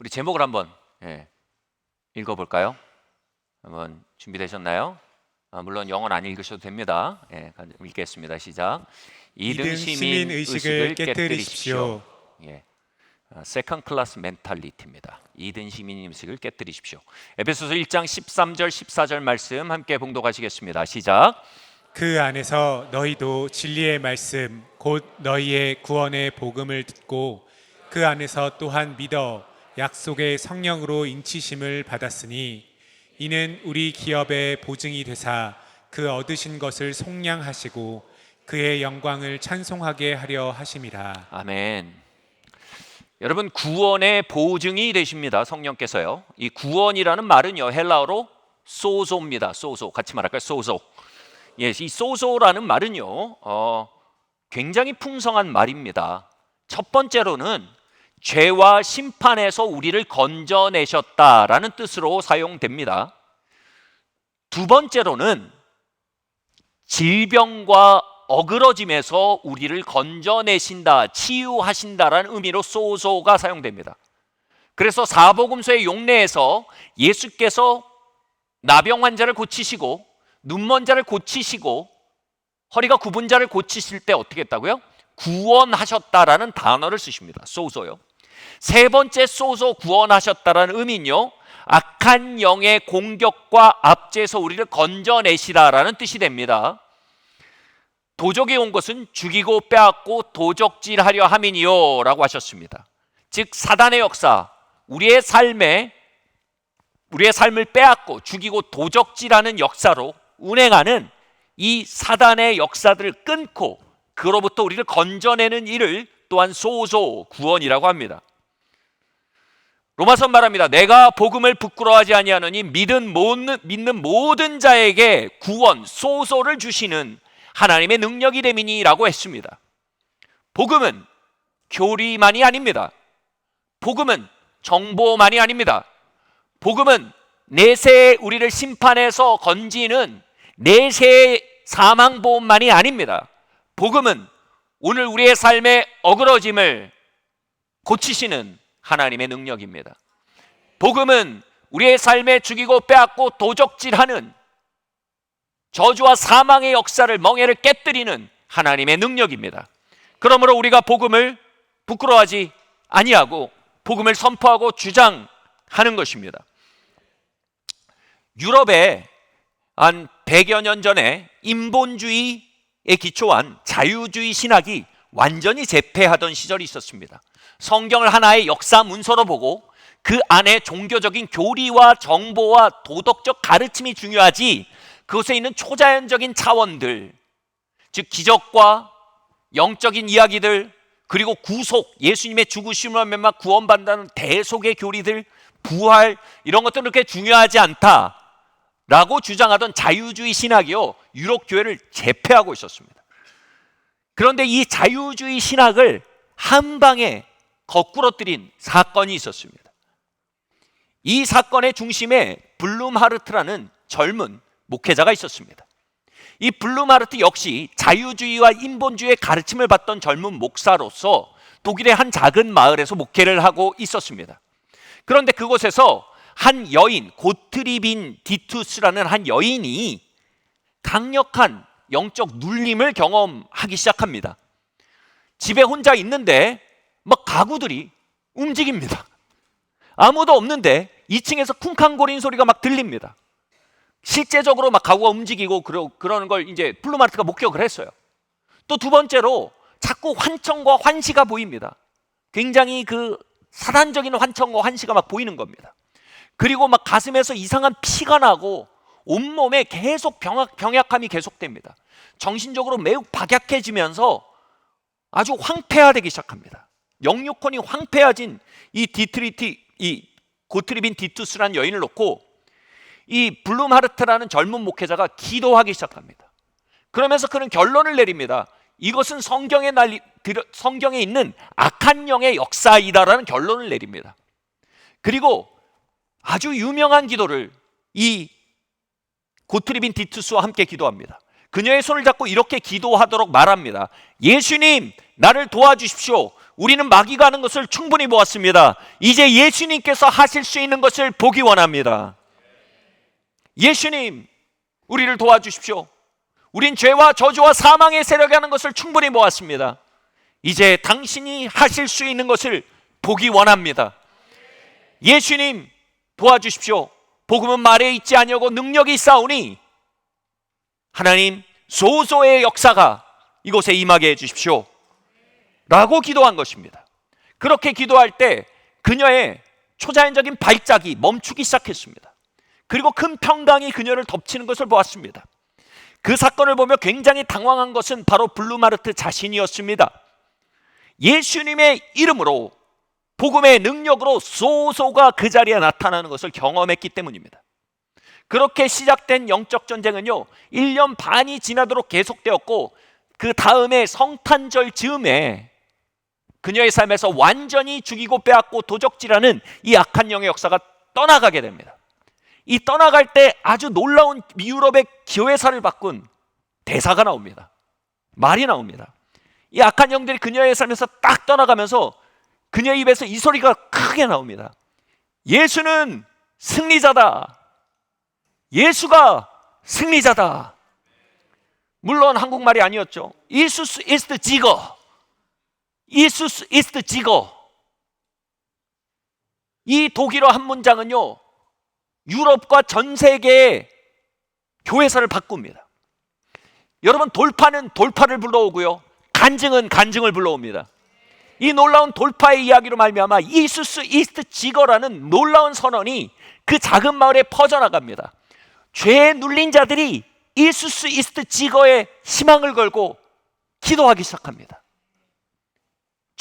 우리 제목을 한번 읽어볼까요? 한번 준비되셨나요? 물론 영어는 안 읽으셔도 됩니다. 읽겠습니다. 시작. 2등 시민 의식을 깨뜨리십시오. 세컨드 클래스 멘탈리티입니다. 2등 시민 의식을 깨뜨리십시오. 에베소서 1장 13절 14절 말씀 함께 봉독하시겠습니다. 시작. 그 안에서 너희도 진리의 말씀 곧 너희의 구원의 복음을 듣고 그 안에서 또한 믿어 약속의 성령으로 인치심을 받았으니 이는 우리 기업의 보증이 되사 그 얻으신 것을 속량하시고 그의 영광을 찬송하게 하려 하심이라. 아멘. 여러분, 구원의 보증이 되십니다. 성령께서요. 이 구원이라는 말은요, 헬라어로 소조입니다. 소조. 같이 말할까요? 소조. 이 소조라는 말은요, 굉장히 풍성한 말입니다. 첫 번째로는 죄와 심판에서 우리를 건져내셨다라는 뜻으로 사용됩니다. 두 번째로는 질병과 어그러짐에서 우리를 건져내신다, 치유하신다라는 의미로 소조가 사용됩니다. 그래서 사복음서의 용례에서 예수께서 나병 환자를 고치시고 눈먼 자를 고치시고 허리가 굽은 자를 고치실 때 어떻게 했다고요? 구원하셨다라는 단어를 쓰십니다. 소조요. 세 번째 소조 구원하셨다라는 의미는요, 악한 영의 공격과 압제에서 우리를 건져내시라라는 뜻이 됩니다. 도적이 온 것은 죽이고 빼앗고 도적질하려 함이니요 라고 하셨습니다. 즉 사단의 역사, 우리의 삶을 빼앗고 죽이고 도적질하는 역사로 운행하는 이 사단의 역사들을 끊고 그로부터 우리를 건져내는 일을 또한 소조 구원이라고 합니다. 로마서 말합니다. 내가 복음을 부끄러워하지 아니하노니 믿는 모든 자에게 구원, 소조를 주시는 하나님의 능력이 됨이니라고 했습니다. 복음은 교리만이 아닙니다. 복음은 정보만이 아닙니다. 복음은 내세에 우리를 심판해서 건지는 내세의 사망보험만이 아닙니다. 복음은 오늘 우리의 삶의 어그러짐을 고치시는 하나님의 능력입니다. 복음은 우리의 삶에 죽이고 빼앗고 도적질하는 저주와 사망의 역사를, 멍에를 깨뜨리는 하나님의 능력입니다. 그러므로 우리가 복음을 부끄러워하지 아니하고 복음을 선포하고 주장하는 것입니다. 유럽에 한 100여 년 전에 인본주의에 기초한 자유주의 신학이 완전히 재패하던 시절이 있었습니다. 성경을 하나의 역사 문서로 보고 그 안에 종교적인 교리와 정보와 도덕적 가르침이 중요하지 그것에 있는 초자연적인 차원들, 즉 기적과 영적인 이야기들, 그리고 구속, 예수님의 죽으심으로 말미암아 구원받는다는 대속의 교리들, 부활, 이런 것들은 그렇게 중요하지 않다라고 주장하던 자유주의 신학이요, 유럽 교회를 재패하고 있었습니다. 그런데 이 자유주의 신학을 한 방에 거꾸러뜨린 사건이 있었습니다. 이 사건의 중심에 블룸하르트라는 젊은 목회자가 있었습니다. 이 블룸하르트 역시 자유주의와 인본주의의 가르침을 받던 젊은 목사로서 독일의 한 작은 마을에서 목회를 하고 있었습니다. 그런데 그곳에서 한 여인, 고트리빈 디투스라는 한 여인이 강력한 영적 눌림을 경험하기 시작합니다. 집에 혼자 있는데 막 가구들이 움직입니다. 아무도 없는데 2층에서 쿵쾅거리는 소리가 막 들립니다. 실제적으로 막 가구가 움직이고 그러는 걸 이제 블룸하르트가 목격을 했어요. 또 두 번째로 자꾸 환청과 환시가 보입니다. 굉장히 그 사단적인 환청과 환시가 막 보이는 겁니다. 그리고 막 가슴에서 이상한 피가 나고 온몸에 계속 병약함이 계속됩니다. 정신적으로 매우 박약해지면서 아주 황폐화되기 시작합니다. 영육혼이 황폐해진 이 고트리빈 디투스라는 여인을 놓고 이 블룸하르트라는 젊은 목회자가 기도하기 시작합니다. 그러면서 그는 결론을 내립니다. 이것은 성경에 있는 악한 영의 역사이다라는 결론을 내립니다. 그리고 아주 유명한 기도를 이 고트리빈 디투스와 함께 기도합니다. 그녀의 손을 잡고 이렇게 기도하도록 말합니다. 예수님, 나를 도와주십시오. 우리는 마귀가 하는 것을 충분히 보았습니다. 이제 예수님께서 하실 수 있는 것을 보기 원합니다. 예수님, 우리를 도와주십시오. 우린 죄와 저주와 사망의 세력이 하는 것을 충분히 보았습니다. 이제 당신이 하실 수 있는 것을 보기 원합니다. 예수님, 도와주십시오. 복음은 말에 있지 아니하고 능력이 있사오니 하나님 소소의 역사가 이곳에 임하게 해주십시오 라고 기도한 것입니다. 그렇게 기도할 때 그녀의 초자연적인 발작이 멈추기 시작했습니다. 그리고 큰 평강이 그녀를 덮치는 것을 보았습니다. 그 사건을 보며 굉장히 당황한 것은 바로 블루마르트 자신이었습니다. 예수님의 이름으로, 복음의 능력으로 소소가 그 자리에 나타나는 것을 경험했기 때문입니다. 그렇게 시작된 영적 전쟁은요 1년 반이 지나도록 계속되었고, 그 다음에 성탄절 즈음에 그녀의 삶에서 완전히 죽이고 빼앗고 도적질하는 이 악한 영의 역사가 떠나가게 됩니다. 이 떠나갈 때 아주 놀라운 유럽의 교회사를 바꾼 대사가 나옵니다. 말이 나옵니다. 이 악한 영들이 그녀의 삶에서 딱 떠나가면서 그녀의 입에서 이 소리가 크게 나옵니다. 예수는 승리자다. 예수가 승리자다. 물론 한국말이 아니었죠. 이수스 이스트 지거. 이수스 이스트 지거. 이 독일어 한 문장은요 유럽과 전 세계의 교회사를 바꿉니다. 여러분, 돌파는 돌파를 불러오고요, 간증은 간증을 불러옵니다. 이 놀라운 돌파의 이야기로 말미암아 이수스 이스트 지거라는 놀라운 선언이 그 작은 마을에 퍼져나갑니다. 죄에 눌린 자들이 이수스 이스트 지거에 희망을 걸고 기도하기 시작합니다.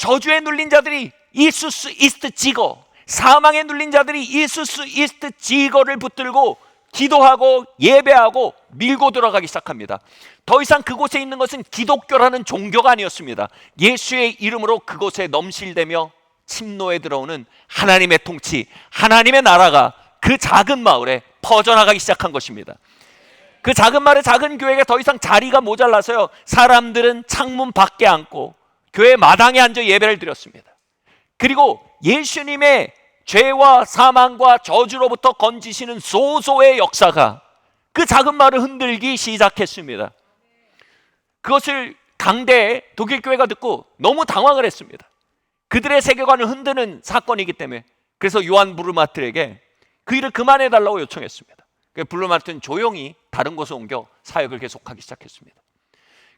저주에 눌린 자들이 이수스 이스트 지거, 사망에 눌린 자들이 이수스 이스트 지거를 붙들고 기도하고 예배하고 밀고 들어가기 시작합니다. 더 이상 그곳에 있는 것은 기독교라는 종교가 아니었습니다. 예수의 이름으로 그곳에 넘실대며 침노에 들어오는 하나님의 통치, 하나님의 나라가 그 작은 마을에 퍼져나가기 시작한 것입니다. 그 작은 마을의 작은 교회가 더 이상 자리가 모자라서요 사람들은 창문 밖에 앉고 교회 마당에 앉아 예배를 드렸습니다. 그리고 예수님의 죄와 사망과 저주로부터 건지시는 소소의 역사가 그 작은 마을을 흔들기 시작했습니다. 그것을 당대의 독일 교회가 듣고 너무 당황을 했습니다. 그들의 세계관을 흔드는 사건이기 때문에. 그래서 요한 브루마트에게 그 일을 그만해달라고 요청했습니다. 블루마트는 조용히 다른 곳에 옮겨 사역을 계속하기 시작했습니다.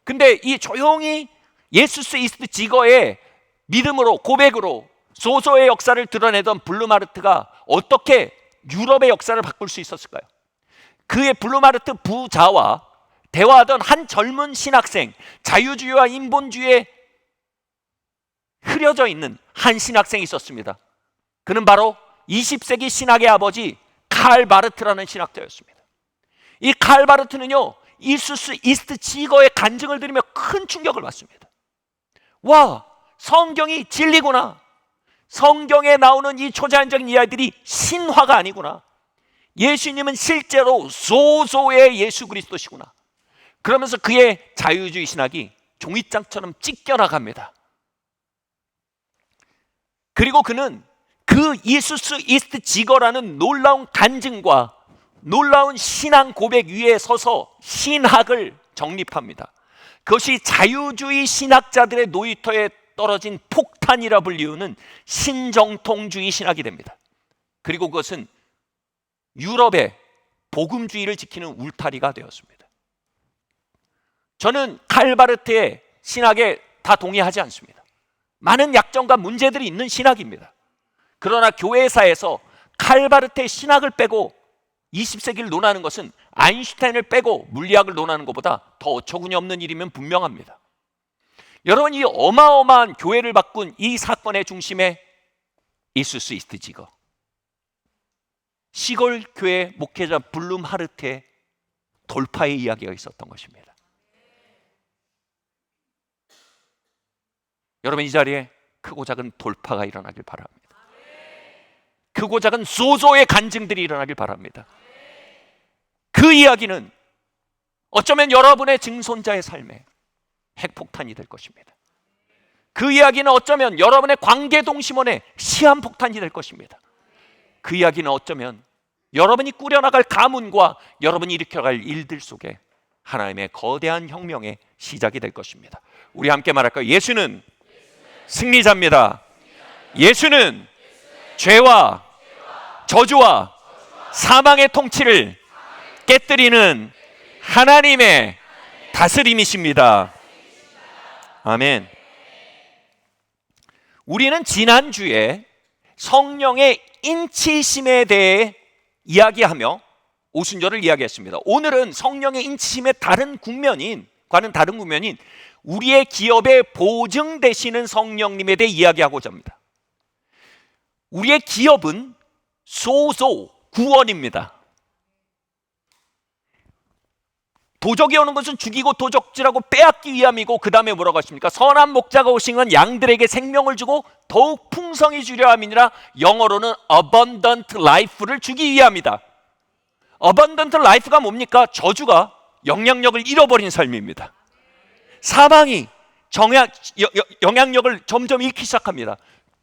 근데 이 조용히 예수스 이스트 지거의 믿음으로, 고백으로 소소의 역사를 드러내던 블루마르트가 어떻게 유럽의 역사를 바꿀 수 있었을까요? 그의 블루마르트 부자와 대화하던 한 젊은 신학생, 자유주의와 인본주의에 흐려져 있는 한 신학생이 있었습니다. 그는 바로 20세기 신학의 아버지 칼 바르트라는 신학자였습니다. 이 칼 바르트는요 이수스 이스트 지거의 간증을 들으며 큰 충격을 받습니다. 와, 성경이 진리구나. 성경에 나오는 이 초자연적인 이야기들이 신화가 아니구나. 예수님은 실제로 소소의 예수 그리스도시구나. 그러면서 그의 자유주의 신학이 종이장처럼 찢겨나갑니다. 그리고 그는 그 이수스 이스트 지거라는 놀라운 간증과 놀라운 신앙 고백 위에 서서 신학을 정립합니다. 그것이 자유주의 신학자들의 놀이터에 떨어진 폭탄이라 불리우는 신정통주의 신학이 됩니다. 그리고 그것은 유럽의 복음주의를 지키는 울타리가 되었습니다. 저는 칼바르트의 신학에 다 동의하지 않습니다. 많은 약점과 문제들이 있는 신학입니다. 그러나 교회사에서 칼바르트의 신학을 빼고 20세기를 논하는 것은 아인슈타인을 빼고 물리학을 논하는 것보다 더 어처구니 없는 일이면 분명합니다. 여러분, 이 어마어마한 교회를 바꾼 이 사건의 중심에 이수스 이스트 지거, 시골 교회 목회자 블룸하르트의 돌파의 이야기가 있었던 것입니다. 여러분, 이 자리에 크고 작은 돌파가 일어나길 바랍니다. 크고 작은 소소의 간증들이 일어나길 바랍니다. 그 이야기는 어쩌면 여러분의 증손자의 삶에 핵폭탄이 될 것입니다. 그 이야기는 어쩌면 여러분의 관계동심원의 시한폭탄이 될 것입니다. 그 이야기는 어쩌면 여러분이 꾸려나갈 가문과 여러분이 일으켜갈 일들 속에 하나님의 거대한 혁명의 시작이 될 것입니다. 우리 함께 말할까요? 예수는 승리자입니다. 예수는 죄와 저주와 사망의 통치를 깨뜨리는 하나님의 다스림이십니다. 아멘. 우리는 지난주에 성령의 인치심에 대해 이야기하며 오순절을 이야기했습니다. 오늘은 성령의 인치심의 다른 국면인 우리의 기업의 보증 되시는 성령님에 대해 이야기하고자 합니다. 우리의 기업은 소소 구원입니다. 도적이 오는 것은 죽이고 도적질하고 빼앗기 위함이고, 그 다음에 뭐라고 하십니까? 선한 목자가 오신 건 양들에게 생명을 주고 더욱 풍성히 주려 함이니라. 영어로는 abundant life를 주기 위함이다. abundant life가 뭡니까? 저주가 영향력을 잃어버린 삶입니다. 사망이 영향력을 점점 잃기 시작합니다.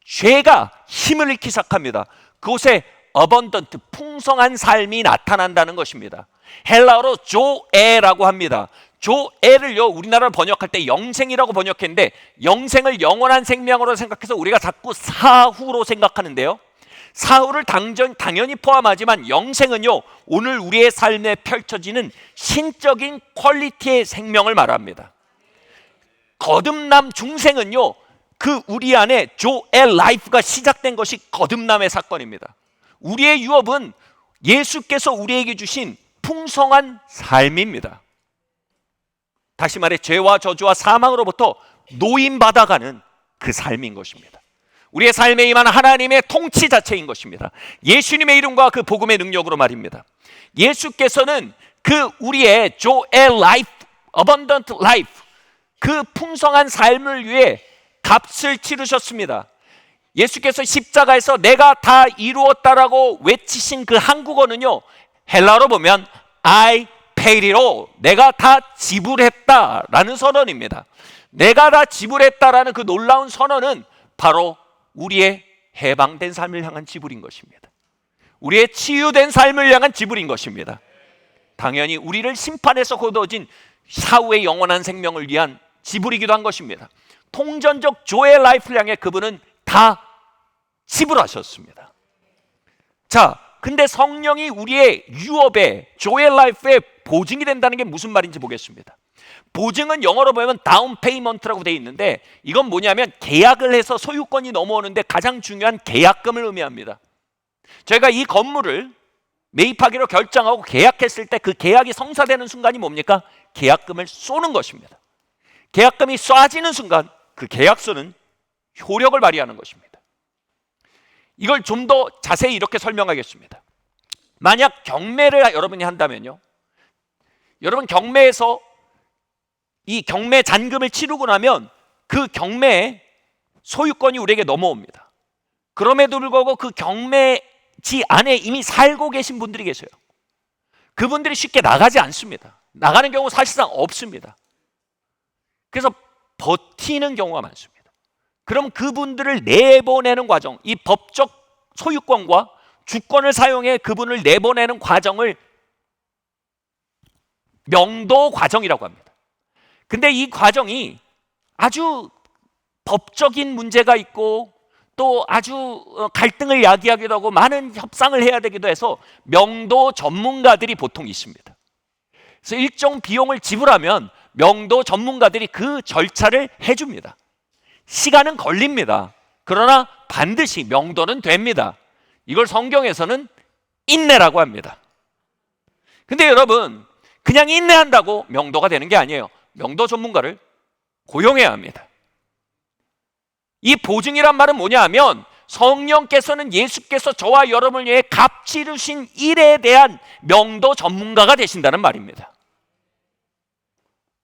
죄가 힘을 잃기 시작합니다. 그곳에 abundant, 풍성한 삶이 나타난다는 것입니다. 헬라어로 조에라고 합니다. 조에를요, 우리나라로 번역할 때 영생이라고 번역했는데, 영생을 영원한 생명으로 생각해서 우리가 자꾸 사후로 생각하는데요, 사후를 당연히 포함하지만 영생은요, 오늘 우리의 삶에 펼쳐지는 신적인 퀄리티의 생명을 말합니다. 거듭남 중생은요, 그 우리 안에 조엘 라이프가 시작된 것이 거듭남의 사건입니다. 우리의 유업은 예수께서 우리에게 주신 풍성한 삶입니다. 다시 말해 죄와 저주와 사망으로부터 노임받아가는 그 삶인 것입니다. 우리의 삶에 임한 하나님의 통치 자체인 것입니다. 예수님의 이름과 그 복음의 능력으로 말입니다. 예수께서는 그 우리의 조엘 라이프, 어번던트 라이프, 그 풍성한 삶을 위해 값을 치르셨습니다. 예수께서 십자가에서 내가 다 이루었다라고 외치신 그 한국어는요, 헬라어로 보면 I paid it all, 내가 다 지불했다라는 선언입니다. 내가 다 지불했다라는 그 놀라운 선언은 바로 우리의 해방된 삶을 향한 지불인 것입니다. 우리의 치유된 삶을 향한 지불인 것입니다. 당연히 우리를 심판에서 거두어진 사후의 영원한 생명을 위한 지불이기도 한 것입니다. 통전적 조의 라이프를 향해 그분은 다 지불하셨습니다. 자, 근데 성령이 우리의 유업의 조의 라이프의 보증이 된다는 게 무슨 말인지 보겠습니다. 보증은 영어로 보면 다운 페이먼트라고 되어 있는데, 이건 뭐냐면 계약을 해서 소유권이 넘어오는데 가장 중요한 계약금을 의미합니다. 저희가 이 건물을 매입하기로 결정하고 계약했을 때 그 계약이 성사되는 순간이 뭡니까? 계약금을 쏘는 것입니다. 계약금이 쏴지는 순간 그 계약서는 효력을 발휘하는 것입니다. 이걸 좀 더 자세히 이렇게 설명하겠습니다. 만약 경매를 여러분이 한다면요, 여러분 경매에서 이 경매 잔금을 치르고 나면 그 경매의 소유권이 우리에게 넘어옵니다. 그럼에도 불구하고 그 경매지 안에 이미 살고 계신 분들이 계세요. 그분들이 쉽게 나가지 않습니다. 나가는 경우 사실상 없습니다. 그래서 버티는 경우가 많습니다. 그럼 그분들을 내보내는 과정, 이 법적 소유권과 주권을 사용해 그분을 내보내는 과정을 명도 과정이라고 합니다. 근데 이 과정이 아주 법적인 문제가 있고 또 아주 갈등을 야기하기도 하고 많은 협상을 해야 되기도 해서 명도 전문가들이 보통 있습니다. 그래서 일정 비용을 지불하면 명도 전문가들이 그 절차를 해줍니다. 시간은 걸립니다. 그러나 반드시 명도는 됩니다. 이걸 성경에서는 인내라고 합니다. 근데 여러분, 그냥 인내한다고 명도가 되는 게 아니에요. 명도 전문가를 고용해야 합니다. 이 보증이란 말은 뭐냐 하면, 성령께서는 예수께서 저와 여러분을 위해 값 치르신 일에 대한 명도 전문가가 되신다는 말입니다.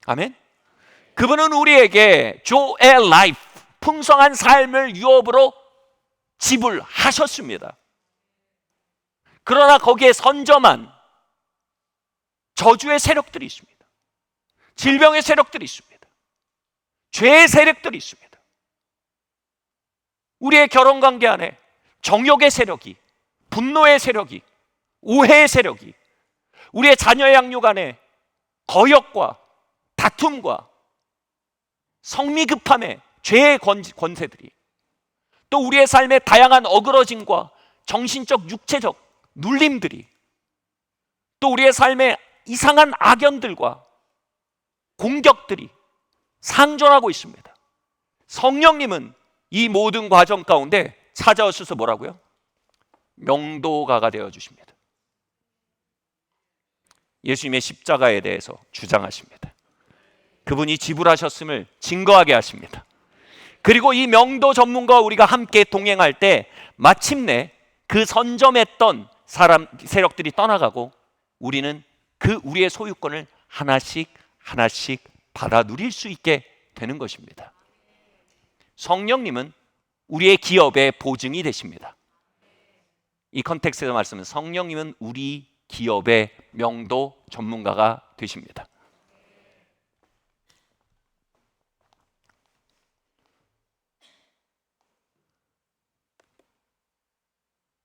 아멘. 그분은 우리에게 조의 라이프, 풍성한 삶을 유업으로 지불하셨습니다. 그러나 거기에 선점한 저주의 세력들이 있습니다. 질병의 세력들이 있습니다. 죄의 세력들이 있습니다. 우리의 결혼관계 안에 정욕의 세력이, 분노의 세력이, 오해의 세력이, 우리의 자녀 양육 안에 거역과 다툼과 성미급함의 죄의 권세들이, 또 우리의 삶의 다양한 어그러짐과 정신적 육체적 눌림들이, 또 우리의 삶의 이상한 악연들과 공격들이 상존하고 있습니다. 성령님은 이 모든 과정 가운데 찾아오셔서 뭐라고요? 명도가가 되어 주십니다. 예수님의 십자가에 대해서 주장하십니다. 그분이 지불하셨음을 증거하게 하십니다. 그리고 이 명도 전문가와 우리가 함께 동행할 때 마침내 그 선점했던 사람 세력들이 떠나가고 우리는 그 우리의 소유권을 하나씩 하나씩 받아 누릴 수 있게 되는 것입니다. 성령님은 우리의 기업의 보증이 되십니다. 이 컨텍스트에서 말씀은 성령님은 우리 기업의 명도 전문가가 되십니다.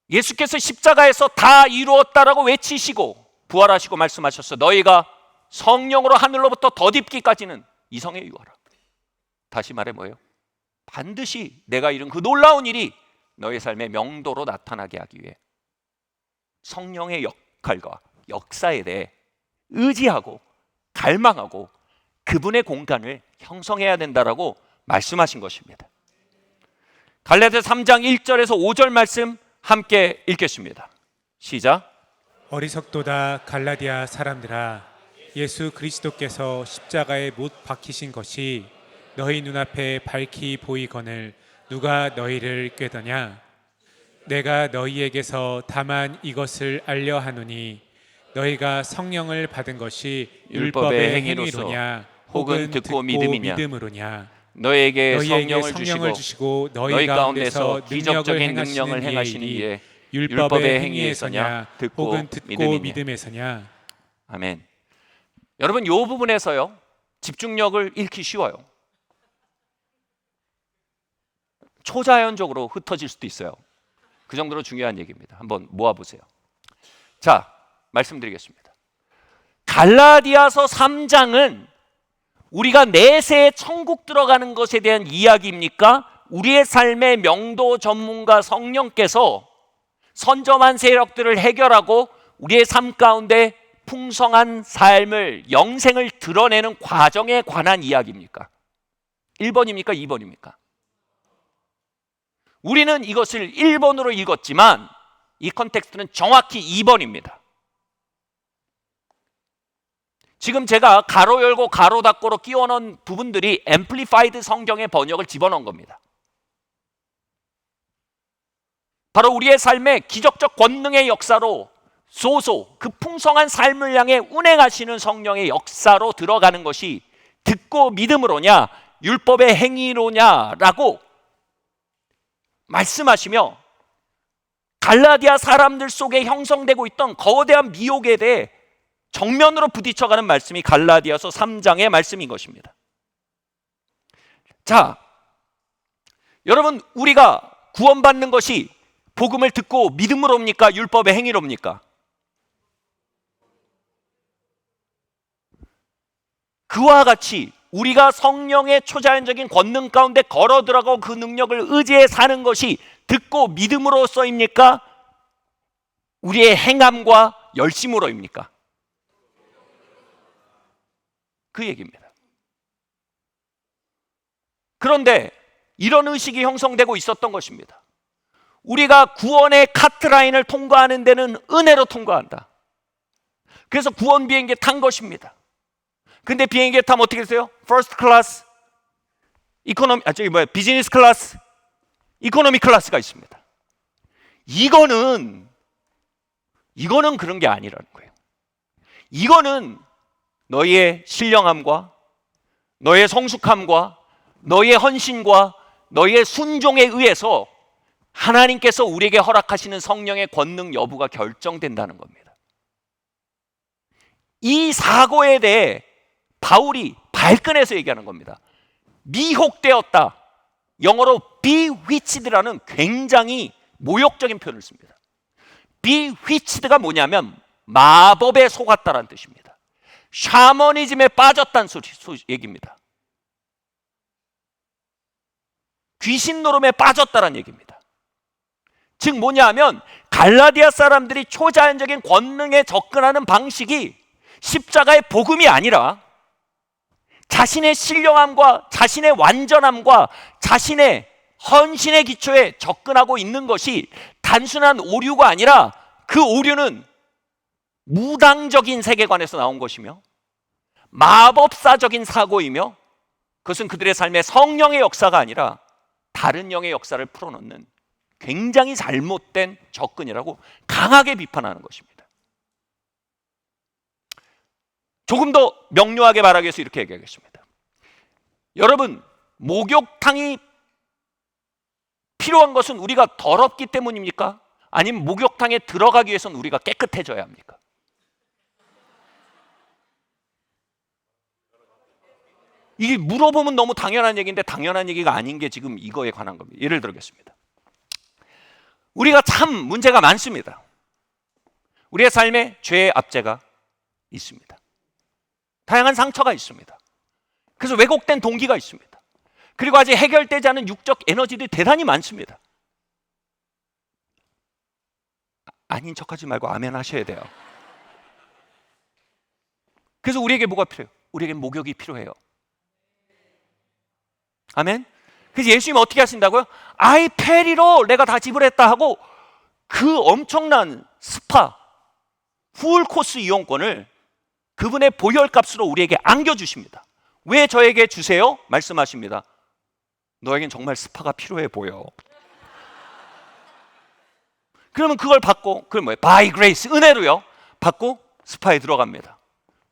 예수께서 십자가에서 다 이루었다라고 외치시고 부활하시고 말씀하셨어. 너희가 성령으로 하늘로부터 덧입기까지는 이성에 유하라. 다시 말해 뭐예요? 반드시 내가 이룬 그 놀라운 일이 너의 삶의 명도로 나타나게 하기 위해 성령의 역할과 역사에 대해 의지하고 갈망하고 그분의 공간을 형성해야 된다라고 말씀하신 것입니다. 갈라디아 3장 1절에서 5절 말씀 함께 읽겠습니다. 시작. 어리석도다 갈라디아 사람들아, 예수 그리스도께서 십자가에 못 박히신 것이 너희 눈앞에 밝히 보이거늘 누가 너희를 꾀더냐? 내가 너희에게서 다만 이것을 알려 하노니 너희가 성령을 받은 것이 율법의 행위로냐 혹은 듣고 믿음으로냐? 너희에게 성령을 성령을 주시고 너희 가운데서 기적적인 능력을 행하시는 이에 율법의 행위에서냐 혹은 듣고 듣고 믿음이냐? 믿음에서냐? 아멘. 여러분, 이 부분에서요 집중력을 잃기 쉬워요. 초자연적으로 흩어질 수도 있어요. 그 정도로 중요한 얘기입니다. 한번 모아보세요. 자, 말씀드리겠습니다. 갈라디아서 3장은 우리가 내세에 천국 들어가는 것에 대한 이야기입니까? 우리의 삶의 명도 전문가 성령께서 선점한 세력들을 해결하고 우리의 삶 가운데 풍성한 삶을, 영생을 드러내는 과정에 관한 이야기입니까? 1번입니까? 2번입니까? 우리는 이것을 1번으로 읽었지만 이 컨텍스트는 정확히 2번입니다. 지금 제가 가로 열고 가로 닫고로 끼워넣은 부분들이 앰플리파이드 성경의 번역을 집어넣은 겁니다. 바로 우리의 삶의 기적적 권능의 역사로 소소 그 풍성한 삶을 향해 운행하시는 성령의 역사로 들어가는 것이 듣고 믿음으로냐 율법의 행위로냐라고 말씀하시며 갈라디아 사람들 속에 형성되고 있던 거대한 미혹에 대해 정면으로 부딪혀가는 말씀이 갈라디아서 3장의 말씀인 것입니다. 자, 여러분, 우리가 구원받는 것이 복음을 듣고 믿음으로입니까? 율법의 행위로입니까? 그와 같이 우리가 성령의 초자연적인 권능 가운데 걸어 들어가고 그 능력을 의지해 사는 것이 듣고 믿음으로써입니까? 우리의 행함과 열심으로입니까? 그 얘기입니다. 그런데 이런 의식이 형성되고 있었던 것입니다. 우리가 구원의 카트라인을 통과하는 데는 은혜로 통과한다. 그래서 구원 비행기에 탄 것입니다. 근데 비행기에 타면 어떻게 되세요? 퍼스트 클래스, 이코노미, 비즈니스 클래스, 이코노미 클래스가 있습니다. 이거는 그런 게 아니라는 거예요. 이거는 너희의 신령함과 너희의 성숙함과 너희의 헌신과 너희의 순종에 의해서 하나님께서 우리에게 허락하시는 성령의 권능 여부가 결정된다는 겁니다. 이 사고에 대해 바울이 발끈해서 얘기하는 겁니다. 미혹되었다. 영어로 bewitched라는 굉장히 모욕적인 표현을 씁니다. bewitched가 뭐냐면 마법에 속았다라는 뜻입니다. 샤머니즘에 빠졌다는 얘기입니다. 귀신 노름에 빠졌다는 얘기입니다. 즉 뭐냐 하면 갈라디아 사람들이 초자연적인 권능에 접근하는 방식이 십자가의 복음이 아니라 자신의 신령함과 자신의 완전함과 자신의 헌신의 기초에 접근하고 있는 것이 단순한 오류가 아니라 그 오류는 무당적인 세계관에서 나온 것이며 마법사적인 사고이며 그것은 그들의 삶에 성령의 역사가 아니라 다른 영의 역사를 풀어놓는 굉장히 잘못된 접근이라고 강하게 비판하는 것입니다. 조금 더 명료하게 말하기 위해서 이렇게 얘기하겠습니다. 여러분, 목욕탕이 필요한 것은 우리가 더럽기 때문입니까? 아니면 목욕탕에 들어가기 위해서는 우리가 깨끗해져야 합니까? 이게 물어보면 너무 당연한 얘기인데 당연한 얘기가 아닌 게 지금 이거에 관한 겁니다. 예를 들겠습니다. 우리가 참 문제가 많습니다. 우리의 삶에 죄의 압제가 있습니다. 다양한 상처가 있습니다. 그래서 왜곡된 동기가 있습니다. 그리고 아직 해결되지 않은 육적 에너지들이 대단히 많습니다. 아닌 척하지 말고 아멘 하셔야 돼요. 그래서 우리에게 뭐가 필요해요? 우리에게 목욕이 필요해요. 아멘? 그래서 예수님이 어떻게 하신다고요? 아이페리로 내가 다 지불했다 하고 그 엄청난 스파 풀코스 이용권을 그분의 보혈값으로 우리에게 안겨주십니다. 왜 저에게 주세요? 말씀하십니다. 너에겐 정말 스파가 필요해 보여. 그러면 그걸 받고, 그럼 뭐예요? By grace, 은혜로요. 받고 스파에 들어갑니다.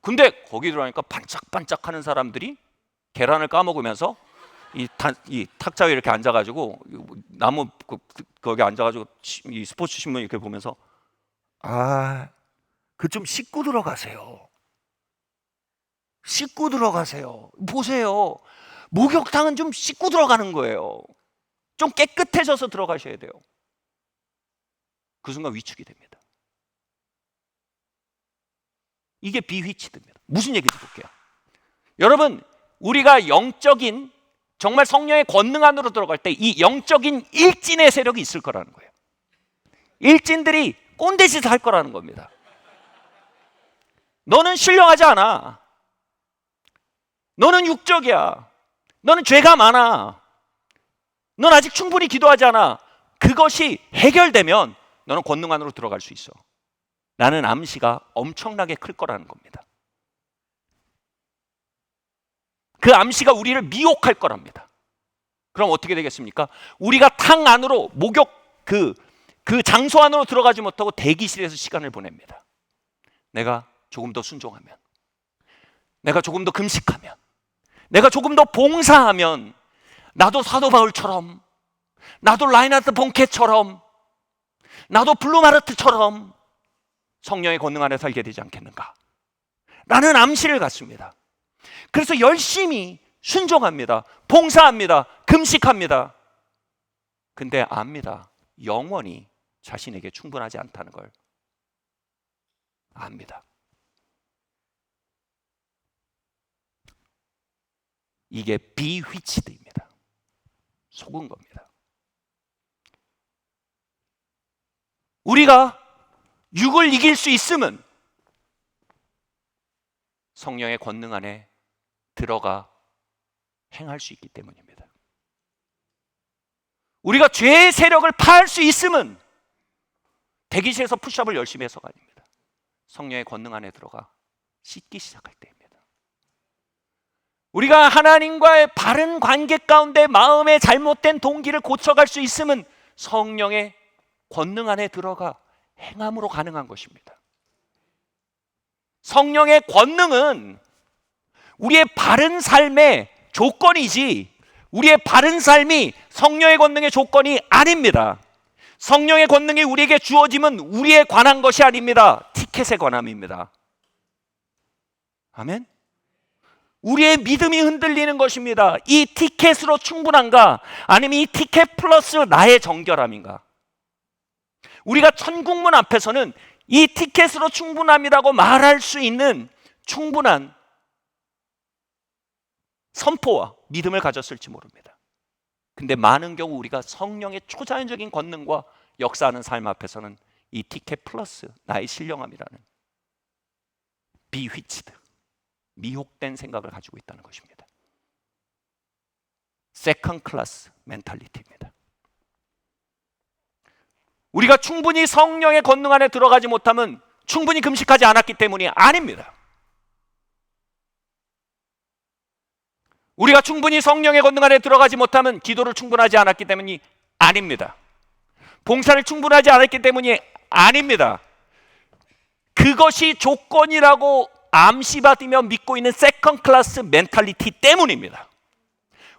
근데 거기 들어가니까 반짝반짝하는 사람들이 계란을 까먹으면서 이 탁자 위에 이렇게 앉아가지고 나무 거기 앉아가지고 이 스포츠 신문 이렇게 보면서 그 좀 씻고 들어가세요. 씻고 들어가세요. 보세요. 목욕탕은 좀 씻고 들어가는 거예요. 좀 깨끗해져서 들어가셔야 돼요. 그 순간 위축이 됩니다. 이게 비위치드입니다. 무슨 얘기인지 볼게요. 여러분, 우리가 영적인 정말 성령의 권능 안으로 들어갈 때 이 영적인 일진의 세력이 있을 거라는 거예요. 일진들이 꼰대짓을 할 거라는 겁니다. 너는 신령하지 않아. 너는 육적이야. 너는 죄가 많아. 넌 아직 충분히 기도하지 않아. 그것이 해결되면 너는 권능 안으로 들어갈 수 있어. 라는 암시가 엄청나게 클 거라는 겁니다. 그 암시가 우리를 미혹할 거랍니다. 그럼 어떻게 되겠습니까? 우리가 탕 안으로 목욕 그 장소 안으로 들어가지 못하고 대기실에서 시간을 보냅니다. 내가 조금 더 순종하면, 내가 조금 더 금식하면, 내가 조금 더 봉사하면 나도 사도 바울처럼, 나도 라인하트 본케처럼, 나도 블루마르트처럼 성령의 권능 안에 살게 되지 않겠는가? 라는 암시를 갖습니다. 그래서 열심히 순종합니다. 봉사합니다. 금식합니다. 근데 압니다. 영원히 자신에게 충분하지 않다는 걸 압니다. 이게 비위치드입니다. 속은 겁니다. 우리가 육을 이길 수 있음은 성령의 권능 안에 들어가 행할 수 있기 때문입니다. 우리가 죄의 세력을 파할 수 있음은 대기실에서 푸시업을 열심히 해서가 아닙니다. 성령의 권능 안에 들어가 씻기 시작할 때입니다. 우리가 하나님과의 바른 관계 가운데 마음의 잘못된 동기를 고쳐갈 수 있음은 성령의 권능 안에 들어가 행함으로 가능한 것입니다. 성령의 권능은 우리의 바른 삶의 조건이지 우리의 바른 삶이 성령의 권능의 조건이 아닙니다. 성령의 권능이 우리에게 주어지면 우리에 관한 것이 아닙니다. 티켓에 관함입니다. 아멘? 우리의 믿음이 흔들리는 것입니다. 이 티켓으로 충분한가? 아니면 이 티켓 플러스 나의 정결함인가? 우리가 천국문 앞에서는 이 티켓으로 충분함이라고 말할 수 있는 충분한 선포와 믿음을 가졌을지 모릅니다. 근데 많은 경우 우리가 성령의 초자연적인 권능과 역사하는 삶 앞에서는 이 티켓 플러스 나의 신령함이라는 비휘치드, 미혹된 생각을 가지고 있다는 것입니다. 세컨 클래스 멘탈리티입니다. 우리가 충분히 성령의 권능 안에 들어가지 못하면 충분히 금식하지 않았기 때문이 아닙니다. 우리가 충분히 성령의 권능 안에 들어가지 못하면 기도를 충분하지 않았기 때문이 아닙니다. 봉사를 충분하지 않았기 때문이 아닙니다. 그것이 조건이라고 암시받으며 믿고 있는 세컨 클래스 멘탈리티 때문입니다.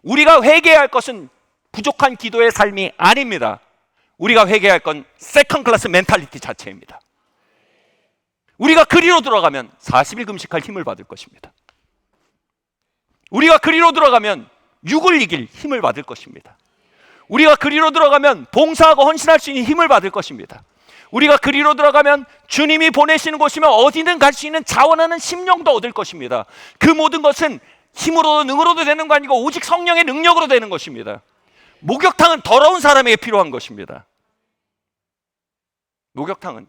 우리가 회개해야 할 것은 부족한 기도의 삶이 아닙니다. 우리가 회개해야 할 건 세컨 클래스 멘탈리티 자체입니다. 우리가 그리로 들어가면 40일 금식할 힘을 받을 것입니다. 우리가 그리로 들어가면 육을 이길 힘을 받을 것입니다. 우리가 그리로 들어가면 봉사하고 헌신할 수 있는 힘을 받을 것입니다. 우리가 그리로 들어가면 주님이 보내시는 곳이면 어디든 갈 수 있는 자원하는 심령도 얻을 것입니다. 그 모든 것은 힘으로도 능으로도 되는 거 아니고 오직 성령의 능력으로 되는 것입니다. 목욕탕은 더러운 사람에게 필요한 것입니다. 목욕탕은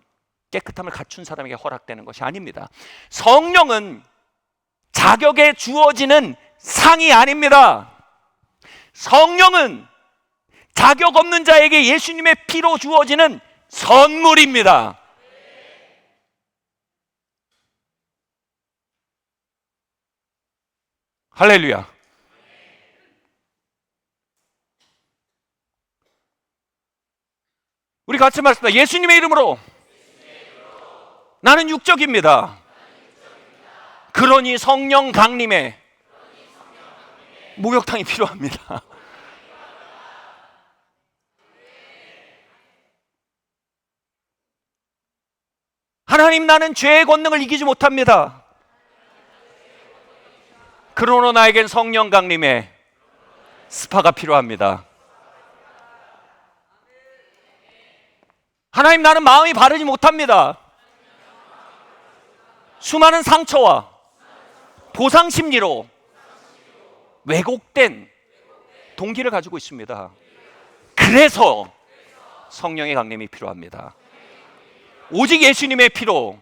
깨끗함을 갖춘 사람에게 허락되는 것이 아닙니다. 성령은 자격에 주어지는 상이 아닙니다. 성령은 자격 없는 자에게 예수님의 피로 주어지는 선물입니다. 할렐루야. 우리 같이 말씀합니다. 예수님의 이름으로 나는 육적입니다. 그러니 성령 강림에 목욕탕이 필요합니다. 하나님, 나는 죄의 권능을 이기지 못합니다. 그러나 나에겐 성령 강림에 스파가 필요합니다. 하나님, 나는 마음이 바르지 못합니다. 수많은 상처와 보상 심리로 왜곡된 동기를 가지고 있습니다. 그래서 성령의 강림이 필요합니다. 오직 예수님의 피로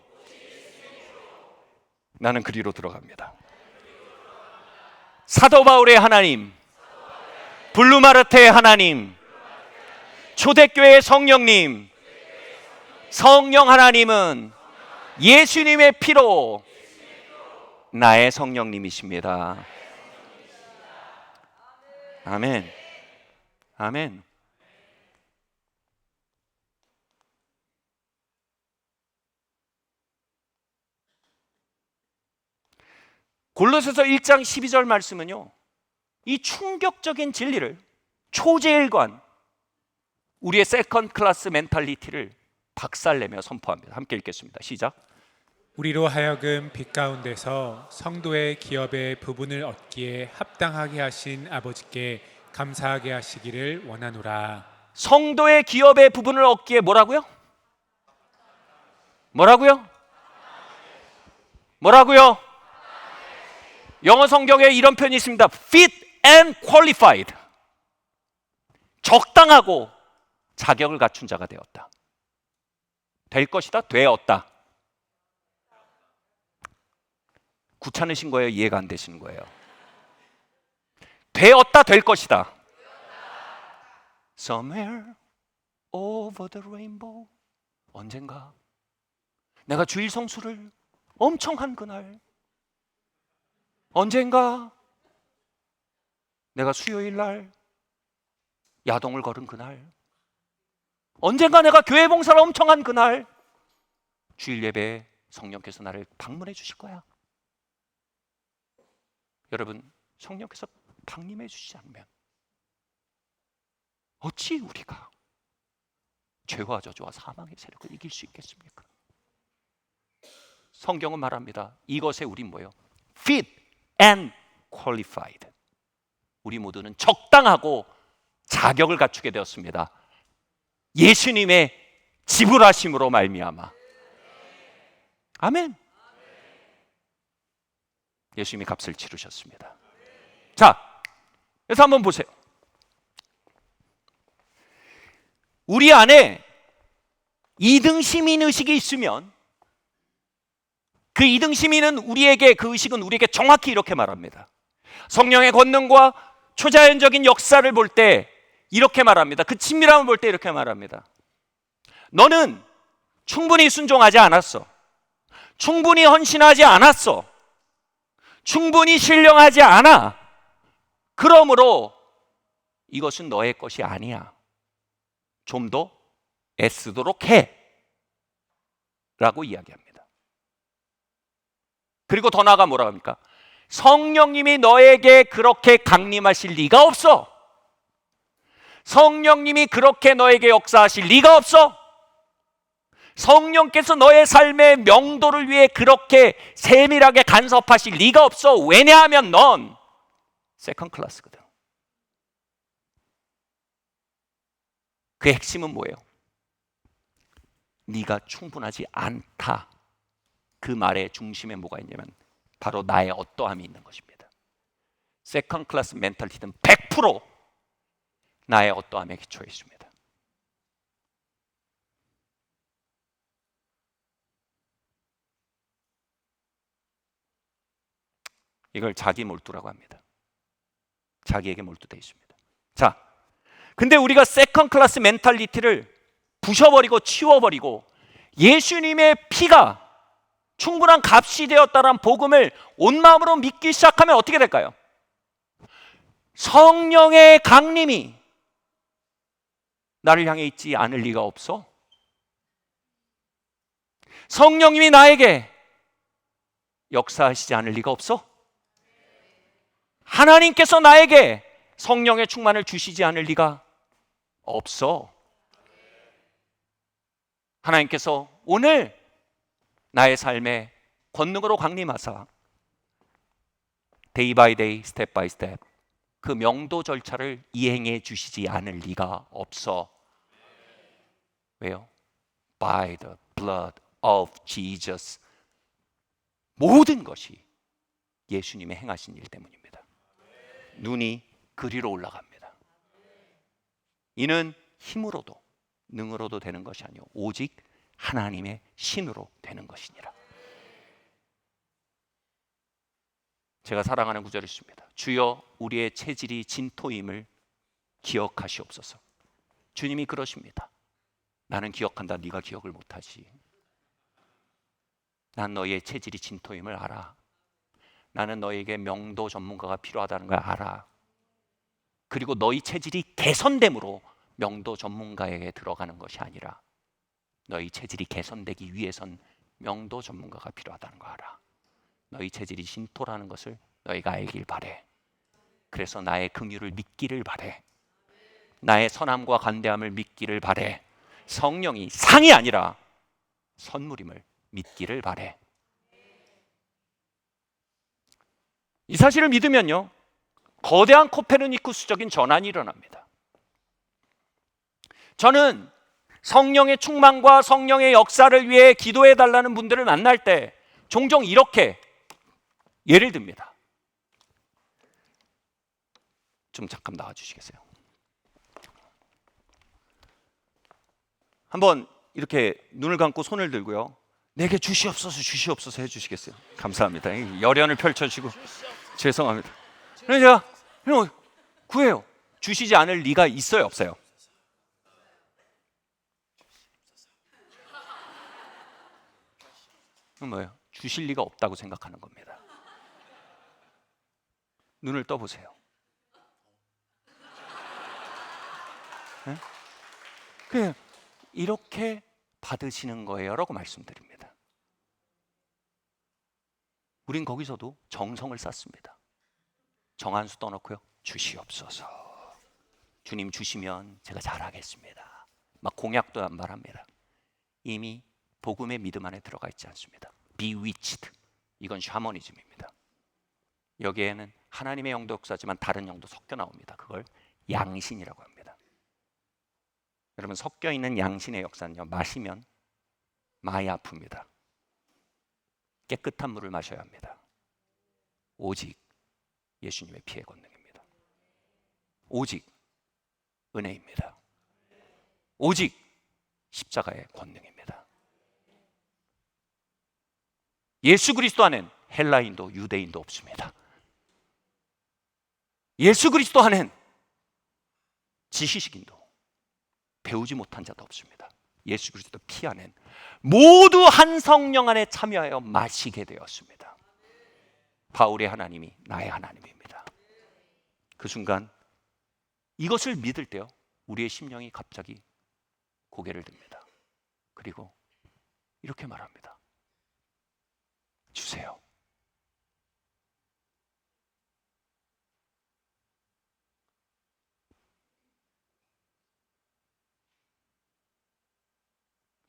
나는 그리로 들어갑니다. 사도 바울의 하나님, 블루마르테의 하나님, 초대교회의 성령님, 성령 하나님은 예수님의 피로 나의 성령님이십니다. 아멘. 아멘. 골로새서 1장 12절 말씀은요, 이 충격적인 진리를 초제일관 우리의 세컨드 클래스 멘탈리티를 박살내며 선포합니다. 함께 읽겠습니다. 시작. 우리로 하여금 빛 가운데서 성도의 기업의 부분을 얻기에 합당하게 하신 아버지께 감사하게 하시기를 원하노라. 성도의 기업의 부분을 얻기에 뭐라고요? 뭐라고요? 뭐라고요? 영어 성경에 이런 표현이 있습니다. Fit and qualified. 적당하고 자격을 갖춘 자가 되었다. 될 것이다. 되었다. 귀찮으신 거예요? 이해가 안 되시는 거예요? 되었다. 될 것이다. Somewhere over the rainbow. 언젠가 내가 주일 성수를 엄청 한 그날, 언젠가 내가 수요일 날 야동을 걸은 그날, 언젠가 내가 교회 봉사를 엄청 한 그날, 주일 예배에 성령께서 나를 방문해 주실 거야. 여러분, 성령께서 방문해 주시지 않으면 어찌 우리가 죄와 저주와 사망의 세력을 이길 수 있겠습니까? 성경은 말합니다. 이것에 우린 뭐예요? Fit and qualified. 우리 모두는 적당하고 자격을 갖추게 되었습니다. 예수님의 지불하심으로 말미암아. 아멘. 예수님이 값을 치르셨습니다. 자, 그래서 한번 보세요. 우리 안에 2등 시민 의식이 있으면 그 2등 시민은 우리에게, 그 의식은 우리에게 정확히 이렇게 말합니다. 성령의 권능과 초자연적인 역사를 볼 때 이렇게 말합니다. 그 친밀함을 볼 때 이렇게 말합니다. 너는 충분히 순종하지 않았어. 충분히 헌신하지 않았어. 충분히 신령하지 않아. 그러므로 이것은 너의 것이 아니야. 좀 더 애쓰도록 해. 라고 이야기합니다. 그리고 더 나아가 뭐라고 합니까? 성령님이 너에게 그렇게 강림하실 리가 없어. 성령님이 그렇게 너에게 역사하실 리가 없어. 성령께서 너의 삶의 명도를 위해 그렇게 세밀하게 간섭하실 리가 없어. 왜냐하면 넌 세컨 클래스거든. 그 핵심은 뭐예요? 네가 충분하지 않다. 그 말의 중심에 뭐가 있냐면 바로 나의 어떠함이 있는 것입니다. 세컨 클래스 멘탈리티는 100% 나의 어떠함에 기초해 있습니다. 이걸 자기 몰두라고 합니다. 자기에게 몰두되어 있습니다. 자, 근데 우리가 세컨 클래스 멘탈리티를 부셔버리고 치워버리고 예수님의 피가 충분한 값이 되었다는 복음을 온 마음으로 믿기 시작하면 어떻게 될까요? 성령의 강림이 나를 향해 있지 않을 리가 없어. 성령님이 나에게 역사하시지 않을 리가 없어. 하나님께서 나에게 성령의 충만을 주시지 않을 리가 없어. 하나님께서 오늘 나의 삶에 권능으로 강림하사 데이 바이 데이, 스텝 바이 스텝 그 명도 절차를 이행해 주시지 않을 리가 없어. 왜요? By the blood of Jesus. 모든 것이 예수님의 행하신 일 때문입니다. 눈이 그리로 올라갑니다. 이는 힘으로도 능으로도 되는 것이 아니요 오직 하나님의 신으로 되는 것이니라. 제가 사랑하는 구절이 있습니다. 주여 우리의 체질이 진토임을 기억하시옵소서. 주님이 그러십니다. 나는 기억한다. 네가 기억을 못하지. 난 너의 체질이 진토임을 알아. 나는 너에게 명도 전문가가 필요하다는 걸 알아. 그리고 너희 체질이 개선됨으로 명도 전문가에게 들어가는 것이 아니라 너희 체질이 개선되기 위해선 명도 전문가가 필요하다는 거 알아. 너희 체질이 진토라는 것을 너희가 알길 바래. 그래서 나의 긍휼을 믿기를 바래. 나의 선함과 관대함을 믿기를 바래. 성령이 상이 아니라 선물임을 믿기를 바래. 이 사실을 믿으면요, 거대한 코페르니쿠스적인 전환이 일어납니다. 저는 성령의 충만과 성령의 역사를 위해 기도해 달라는 분들을 만날 때 종종 이렇게 예를 듭니다. 좀 잠깐 나와 주시겠어요? 한번 이렇게 눈을 감고 손을 들고요. 내게 주시옵소서 주시옵소서 해주시겠어요? 감사합니다. 열연을 펼쳐주시고 죄송합니다. 그래서 제가 구해요. 주시지 않을 리가 있어요 없어요? 그럼 뭐예요? 주실 리가 없다고 생각하는 겁니다. 눈을 떠보세요. 네? 그냥 이렇게 받으시는 거예요 라고 말씀드립니다. 우린 거기서도 정성을 쌓습니다. 정한수 떠놓고요. 주시옵소서. 주님 주시면 제가 잘하겠습니다. 막 공약도 안 말합니다. 이미 복음의 믿음 안에 들어가 있지 않습니다. bewitched. 이건 샤머니즘입니다. 여기에는 하나님의 영도 역사지만 다른 영도 섞여 나옵니다. 그걸 양신이라고 합니다. 여러분, 섞여 있는 양신의 역사는요, 마시면 많이 아픕니다. 깨끗한 물을 마셔야 합니다. 오직 예수님의 피의 권능입니다. 오직 은혜입니다. 오직 십자가의 권능입니다. 예수 그리스도 안엔 헬라인도 유대인도 없습니다. 예수 그리스도 안엔 지식인도 배우지 못한 자도 없습니다. 예수 그리스도 피 안엔 모두 한 성령 안에 참여하여 마시게 되었습니다. 바울의 하나님이 나의 하나님입니다. 그 순간 이것을 믿을 때요, 우리의 심령이 갑자기 고개를 듭니다. 그리고 이렇게 말합니다. 주세요.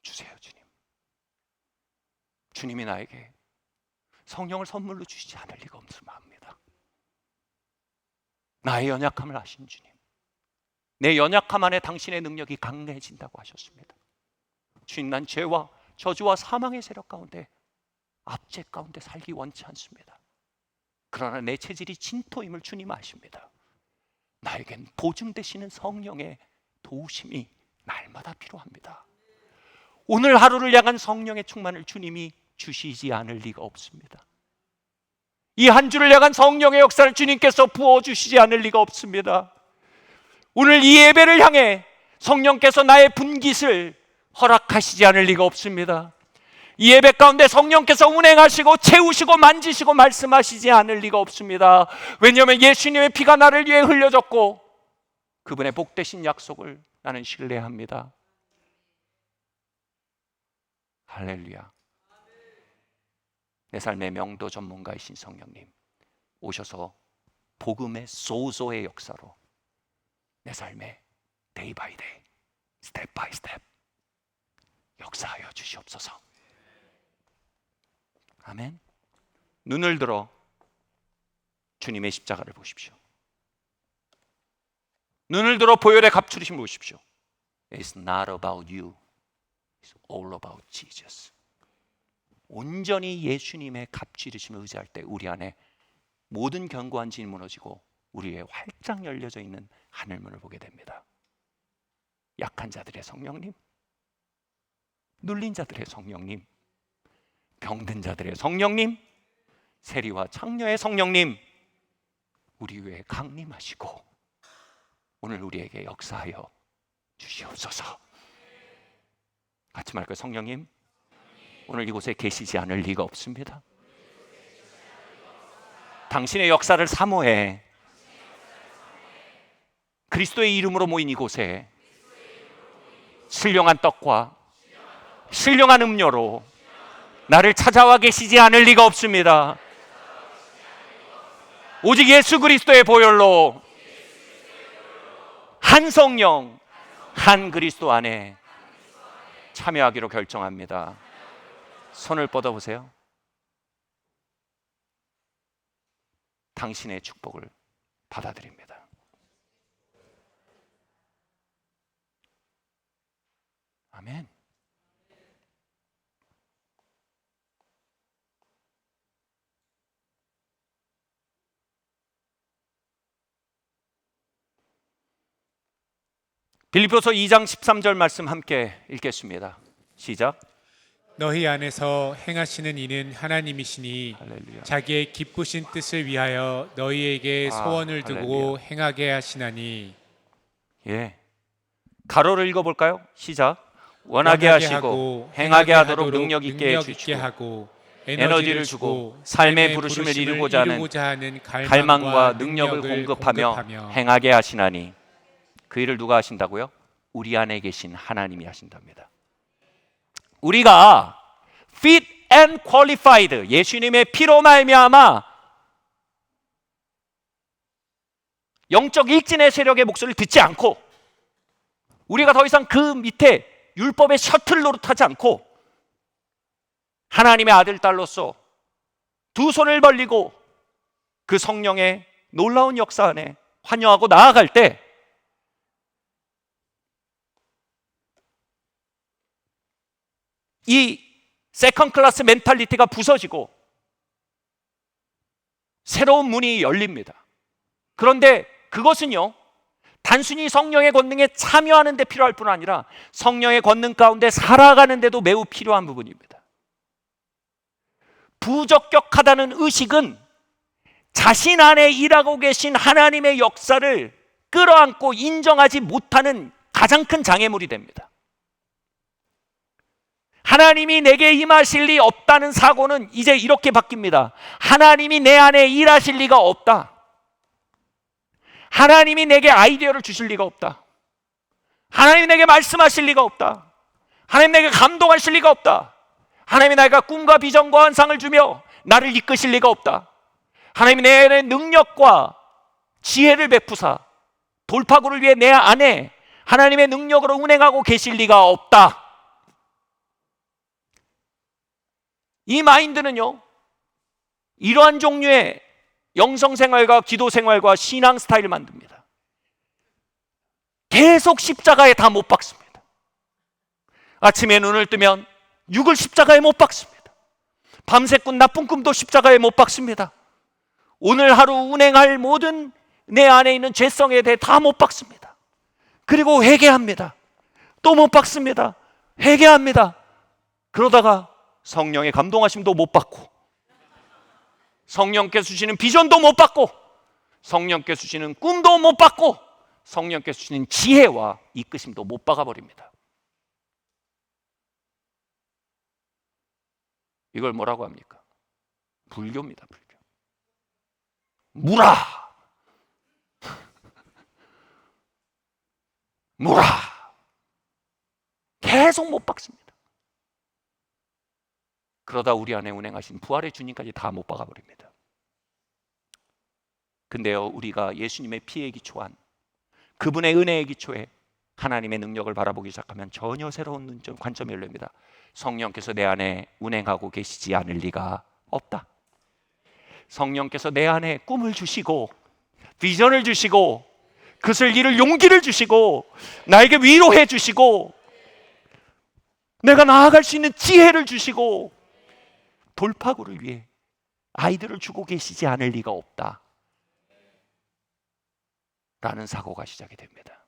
주세요, 주님. 주님이 나에게 성령을 선물로 주시지 않을 리가 없습니다. 나의 연약함을 아신 주님, 내 연약함 안에 당신의 능력이 강해진다고 하셨습니다. 주님, 난 죄와 저주와 사망의 세력 가운데, 압제 가운데 살기 원치 않습니다. 그러나 내 체질이 진토임을 주님 아십니다. 나에겐 보증 되시는 성령의 도우심이 날마다 필요합니다. 오늘 하루를 향한 성령의 충만을 주님이 주시지 않을 리가 없습니다. 이 한 주를 향한 성령의 역사를 주님께서 부어주시지 않을 리가 없습니다. 오늘 이 예배를 향해 성령께서 나의 분깃을 허락하시지 않을 리가 없습니다. 이 예배 가운데 성령께서 운행하시고 채우시고 만지시고 말씀하시지 않을 리가 없습니다. 왜냐하면 예수님의 피가 나를 위해 흘려졌고 그분의 복되신 약속을 나는 신뢰합니다. 할렐루야. 내 삶의 명도 전문가이신 성령님, 오셔서 복음의 소소의 역사로 내 삶의 데이 바이 데이, 스텝 바이 스텝 역사하여 주시옵소서. 아멘. 눈을 들어 주님의 십자가를 보십시오. 눈을 들어 보혈의 갑주리심을 보십시오. It's not about you. It's all about Jesus. 온전히 예수님의 갑주리심을 의지할 때 우리 안에 모든 견고한 진이 무너지고 우리의 활짝 열려져 있는 하늘문을 보게 됩니다. 약한 자들의 성령님, 눌린 자들의 성령님, 병든 자들의 성령님, 세리와 창녀의 성령님, 우리 위에 강림하시고 오늘 우리에게 역사하여 주시옵소서. 같이 말할까요? 성령님, 오늘 이곳에 계시지 않을 리가 없습니다. 당신의 역사를 사모해 그리스도의 이름으로 모인 이곳에 신령한 떡과 신령한 음료로 나를 찾아와 계시지 않을 리가 없습니다. 오직 예수 그리스도의 보혈로 한 성령, 한 그리스도 안에 참여하기로 결정합니다. 손을 뻗어보세요. 당신의 축복을 받아들입니다. 아멘. 빌립보서 2장 13절 말씀 함께 읽겠습니다. 시작. 너희 안에서 행하시는 이는 하나님이시니 할렐루야. 자기의 기쁘신 뜻을 위하여 너희에게 소원을 두고 할렐루야. 행하게 하시나니. 예. 가로를 읽어볼까요? 시작. 원하게 하시고 행하게 하도록 능력 있게 해주시고 하고 에너지를 주고 삶의 부르심을 이루고자 하는 갈망과 능력을 공급하며 행하게 하시나니. 그 일을 누가 하신다고요? 우리 안에 계신 하나님이 하신답니다. 우리가 fit and qualified, 예수님의 피로 말미암아 영적 일진의 세력의 목소리를 듣지 않고 우리가 더 이상 그 밑에 율법의 셔틀 노릇하지 않고 하나님의 아들 딸로서 두 손을 벌리고 그 성령의 놀라운 역사 안에 환영하고 나아갈 때 이 세컨 클래스 멘탈리티가 부서지고 새로운 문이 열립니다. 그런데 그것은요, 단순히 성령의 권능에 참여하는 데 필요할 뿐 아니라 성령의 권능 가운데 살아가는 데도 매우 필요한 부분입니다. 부적격하다는 의식은 자신 안에 일하고 계신 하나님의 역사를 끌어안고 인정하지 못하는 가장 큰 장애물이 됩니다. 하나님이 내게 임하실 리 없다는 사고는 이제 이렇게 바뀝니다. 하나님이 내 안에 일하실 리가 없다. 하나님이 내게 아이디어를 주실 리가 없다. 하나님이 내게 말씀하실 리가 없다. 하나님 내게 감동하실 리가 없다. 하나님이 내가 꿈과 비전과 환상을 주며 나를 이끄실 리가 없다. 하나님이 내 안에 능력과 지혜를 베푸사 돌파구를 위해 내 안에 하나님의 능력으로 운행하고 계실 리가 없다. 이 마인드는요, 이러한 종류의 영성생활과 기도생활과 신앙 스타일을 만듭니다. 계속 십자가에 다 못 박습니다. 아침에 눈을 뜨면 육을 십자가에 못 박습니다. 밤새 꾼 나쁜 꿈도 십자가에 못 박습니다. 오늘 하루 운행할 모든 내 안에 있는 죄성에 대해 다 못 박습니다. 그리고 회개합니다. 또 못 박습니다. 회개합니다. 그러다가 성령의 감동하심도 못 받고, 성령께서 주시는 비전도 못 받고, 성령께서 주시는 꿈도 못 받고, 성령께서 주시는 지혜와 이끄심도 못 박아버립니다. 이걸 뭐라고 합니까? 불교입니다. 불교. 무라. 무라. 계속 못 박습니다. 그러다 우리 안에 운행하신 부활의 주님까지 다 못 박아버립니다. 근데요, 우리가 예수님의 피에 기초한 그분의 은혜에 기초해 하나님의 능력을 바라보기 시작하면 전혀 새로운 관점이 열립니다. 성령께서 내 안에 운행하고 계시지 않을 리가 없다. 성령께서 내 안에 꿈을 주시고 비전을 주시고 그것을 이룰 용기를 주시고 나에게 위로해 주시고 내가 나아갈 수 있는 지혜를 주시고 돌파구를 위해 아이들을 주고 계시지 않을 리가 없다 라는 사고가 시작이 됩니다.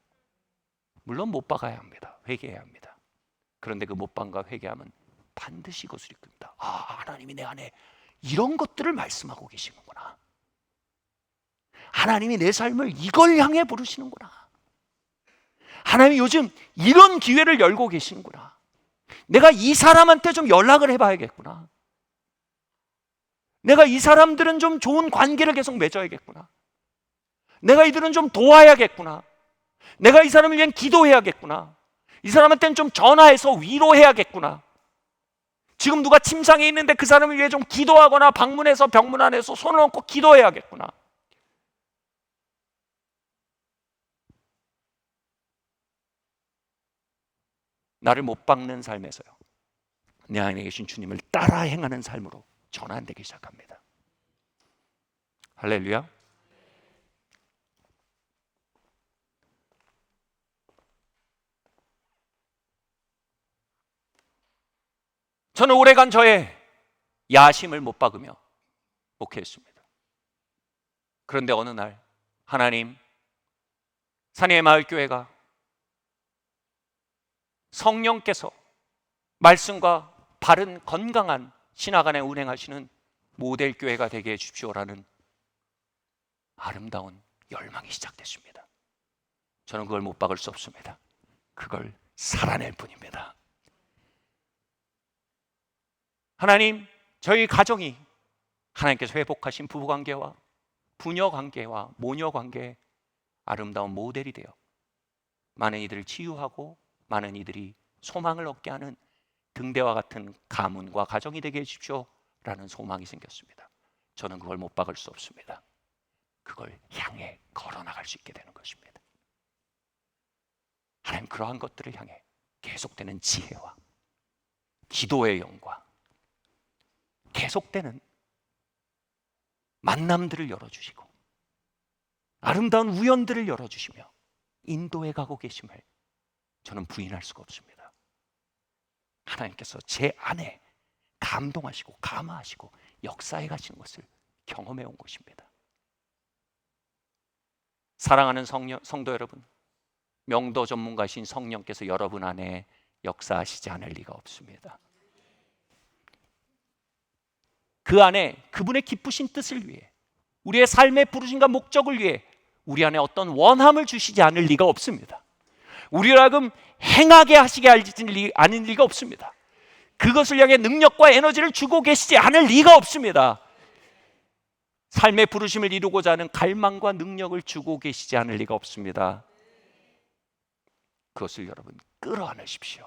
물론 못 박아야 합니다. 회개해야 합니다. 그런데 그 못 박음과 회개함은 반드시 이것을 이끕니다. 아, 하나님이 내 안에 이런 것들을 말씀하고 계시는구나. 하나님이 내 삶을 이걸 향해 부르시는구나. 하나님이 요즘 이런 기회를 열고 계시는구나. 내가 이 사람한테 좀 연락을 해봐야겠구나. 내가 이 사람들은 좀 좋은 관계를 계속 맺어야겠구나. 내가 이들은 좀 도와야겠구나. 내가 이 사람을 위해 기도해야겠구나. 이 사람한테는 좀 전화해서 위로해야겠구나. 지금 누가 침상에 있는데 그 사람을 위해 좀 기도하거나 방문해서 병문 안에서 손을 얹고 기도해야겠구나. 나를 못 박는 삶에서요, 내 안에 계신 주님을 따라 행하는 삶으로 전환되기 시작합니다. 할렐루야. 저는 오래간 저의 야심을 못 박으며 목회했습니다. 그런데 어느 날 하나님, 산의 마을교회가 성령께서 말씀과 바른 건강한 신학 안에 운행하시는 모델 교회가 되게 해주십시오라는 아름다운 열망이 시작됐습니다. 저는 그걸 못 박을 수 없습니다. 그걸 살아낼 뿐입니다. 하나님, 저희 가정이 하나님께서 회복하신 부부관계와 부녀관계와 모녀관계의 아름다운 모델이 되어 많은 이들을 치유하고 많은 이들이 소망을 얻게 하는 등대와 같은 가문과 가정이 되게 해주십시오 라는 소망이 생겼습니다. 저는 그걸 못 박을 수 없습니다. 그걸 향해 걸어나갈 수 있게 되는 것입니다. 하나님, 그러한 것들을 향해 계속되는 지혜와 기도의 영과 계속되는 만남들을 열어주시고 아름다운 우연들을 열어주시며 인도해 가고 계심을 저는 부인할 수가 없습니다. 하나님께서 제 안에 감동하시고 감화하시고 역사해 가시는 것을 경험해 온 것입니다. 사랑하는 성도 여러분, 명도 전문가신 성령께서 여러분 안에 역사하시지 않을 리가 없습니다. 그 안에 그분의 기쁘신 뜻을 위해, 우리의 삶의 부르심과 목적을 위해 우리 안에 어떤 원함을 주시지 않을 리가 없습니다. 우리를 하여금 행하게 하시게 않을 리가 없습니다. 그것을 향해 능력과 에너지를 주고 계시지 않을 리가 없습니다. 삶의 부르심을 이루고자 하는 갈망과 능력을 주고 계시지 않을 리가 없습니다. 그것을 여러분 끌어안으십시오.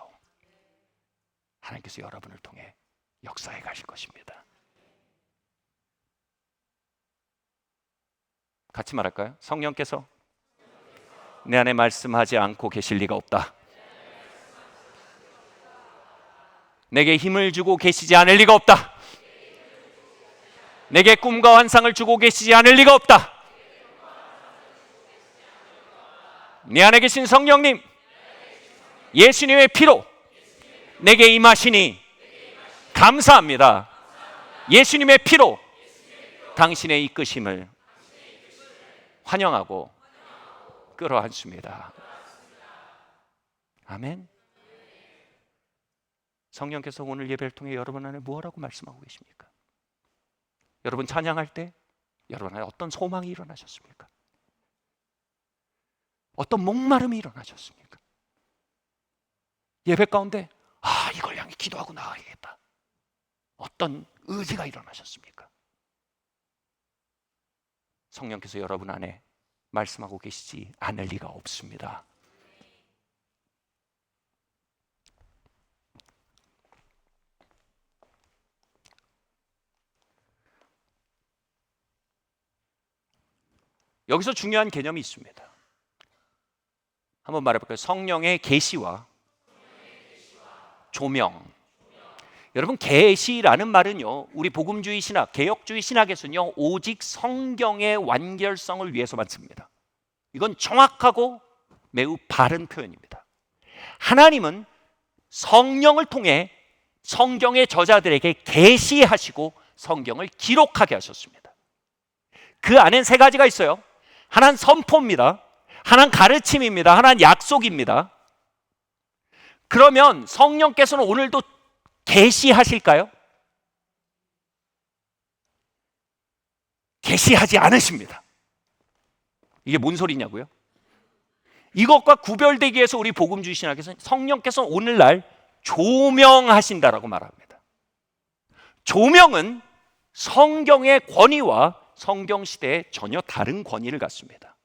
하나님께서 여러분을 통해 역사해 가실 것입니다. 같이 말할까요? 성령께서 내 안에 말씀하지 않고 계실 리가 없다. 내게 힘을 주고 계시지 않을 리가 없다. 내게 꿈과 환상을 주고 계시지 않을 리가 없다. 내 안에 계신 성령님, 예수님의 피로 내게 임하시니 감사합니다. 예수님의 피로 당신의 이끄심을 환영하고 끌어안습니다. 아멘. 성령께서 오늘 예배를 통해 여러분 안에 무엇라고 말씀하고 계십니까? 여러분 찬양할 때 여러분 안에 어떤 소망이 일어나셨습니까? 어떤 목마름이 일어나셨습니까? 예배 가운데 이걸 향해 기도하고 나아가야겠다. 어떤 의지가 일어나셨습니까? 성령께서 여러분 안에 말씀하고 계시지 않을 리가 없습니다. 여기서 중요한 개념이 있습니다. 한번 말해볼까요? 성령의 계시와 조명. 여러분, 계시라는 말은요, 우리 복음주의 신학, 개혁주의 신학에서는요, 오직 성경의 완결성을 위해서만 씁니다. 이건 정확하고 매우 바른 표현입니다. 하나님은 성령을 통해 성경의 저자들에게 계시하시고 성경을 기록하게 하셨습니다. 그 안엔 세 가지가 있어요. 하나는 선포입니다. 하나는 가르침입니다. 하나는 약속입니다. 그러면 성령께서는 오늘도 계시하실까요? 계시하지 않으십니다. 이게 뭔 소리냐고요? 이것과 구별되기 위해서 우리 복음주의 신학에서는 성령께서는 오늘날 조명하신다라고 말합니다. 조명은 성경의 권위와 성경 시대에 전혀 다른 권위를 갖습니다.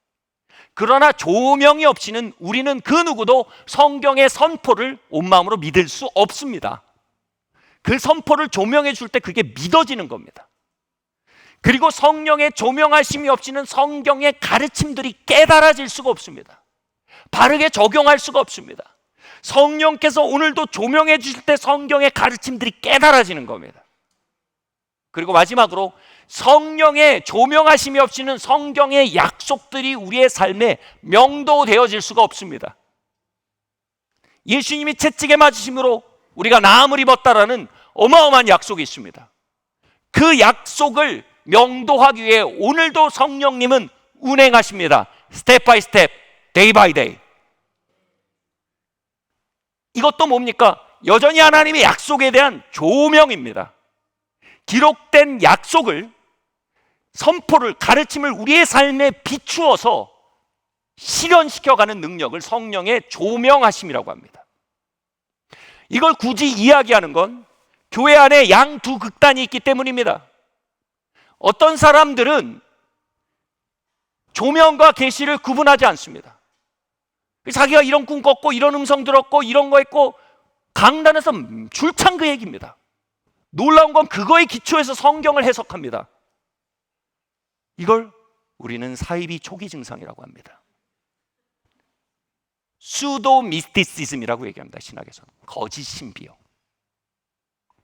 그러나 조명이 없이는 우리는 그 누구도 성경의 선포를 온 마음으로 믿을 수 없습니다. 그 선포를 조명해 줄 때 그게 믿어지는 겁니다. 그리고 성령의 조명하심이 없이는 성경의 가르침들이 깨달아질 수가 없습니다. 바르게 적용할 수가 없습니다. 성령께서 오늘도 조명해 주실 때 성경의 가르침들이 깨달아지는 겁니다. 그리고 마지막으로 성령의 조명하심이 없이는 성경의 약속들이 우리의 삶에 명도되어질 수가 없습니다. 예수님이 채찍에 맞으심으로 우리가 나음을 입었다라는 어마어마한 약속이 있습니다. 그 약속을 명도하기 위해 오늘도 성령님은 운행하십니다. 스텝 바이 스텝, 데이 바이 데이. 이것도 뭡니까? 여전히 하나님의 약속에 대한 조명입니다. 기록된 약속을, 선포를, 가르침을 우리의 삶에 비추어서 실현시켜가는 능력을 성령의 조명하심이라고 합니다. 이걸 굳이 이야기하는 건 교회 안에 양두 극단이 있기 때문입니다. 어떤 사람들은 조명과 계시를 구분하지 않습니다. 자기가 이런 꿈 꿨고 이런 음성 들었고 이런 거 했고 강단에서 줄창 그 얘기입니다. 놀라운 건 그거에 기초해서 성경을 해석합니다. 이걸 우리는 사이비 초기 증상이라고 합니다. 수도 미스티시즘이라고 얘기합니다. 신학에서는 거짓 신비요.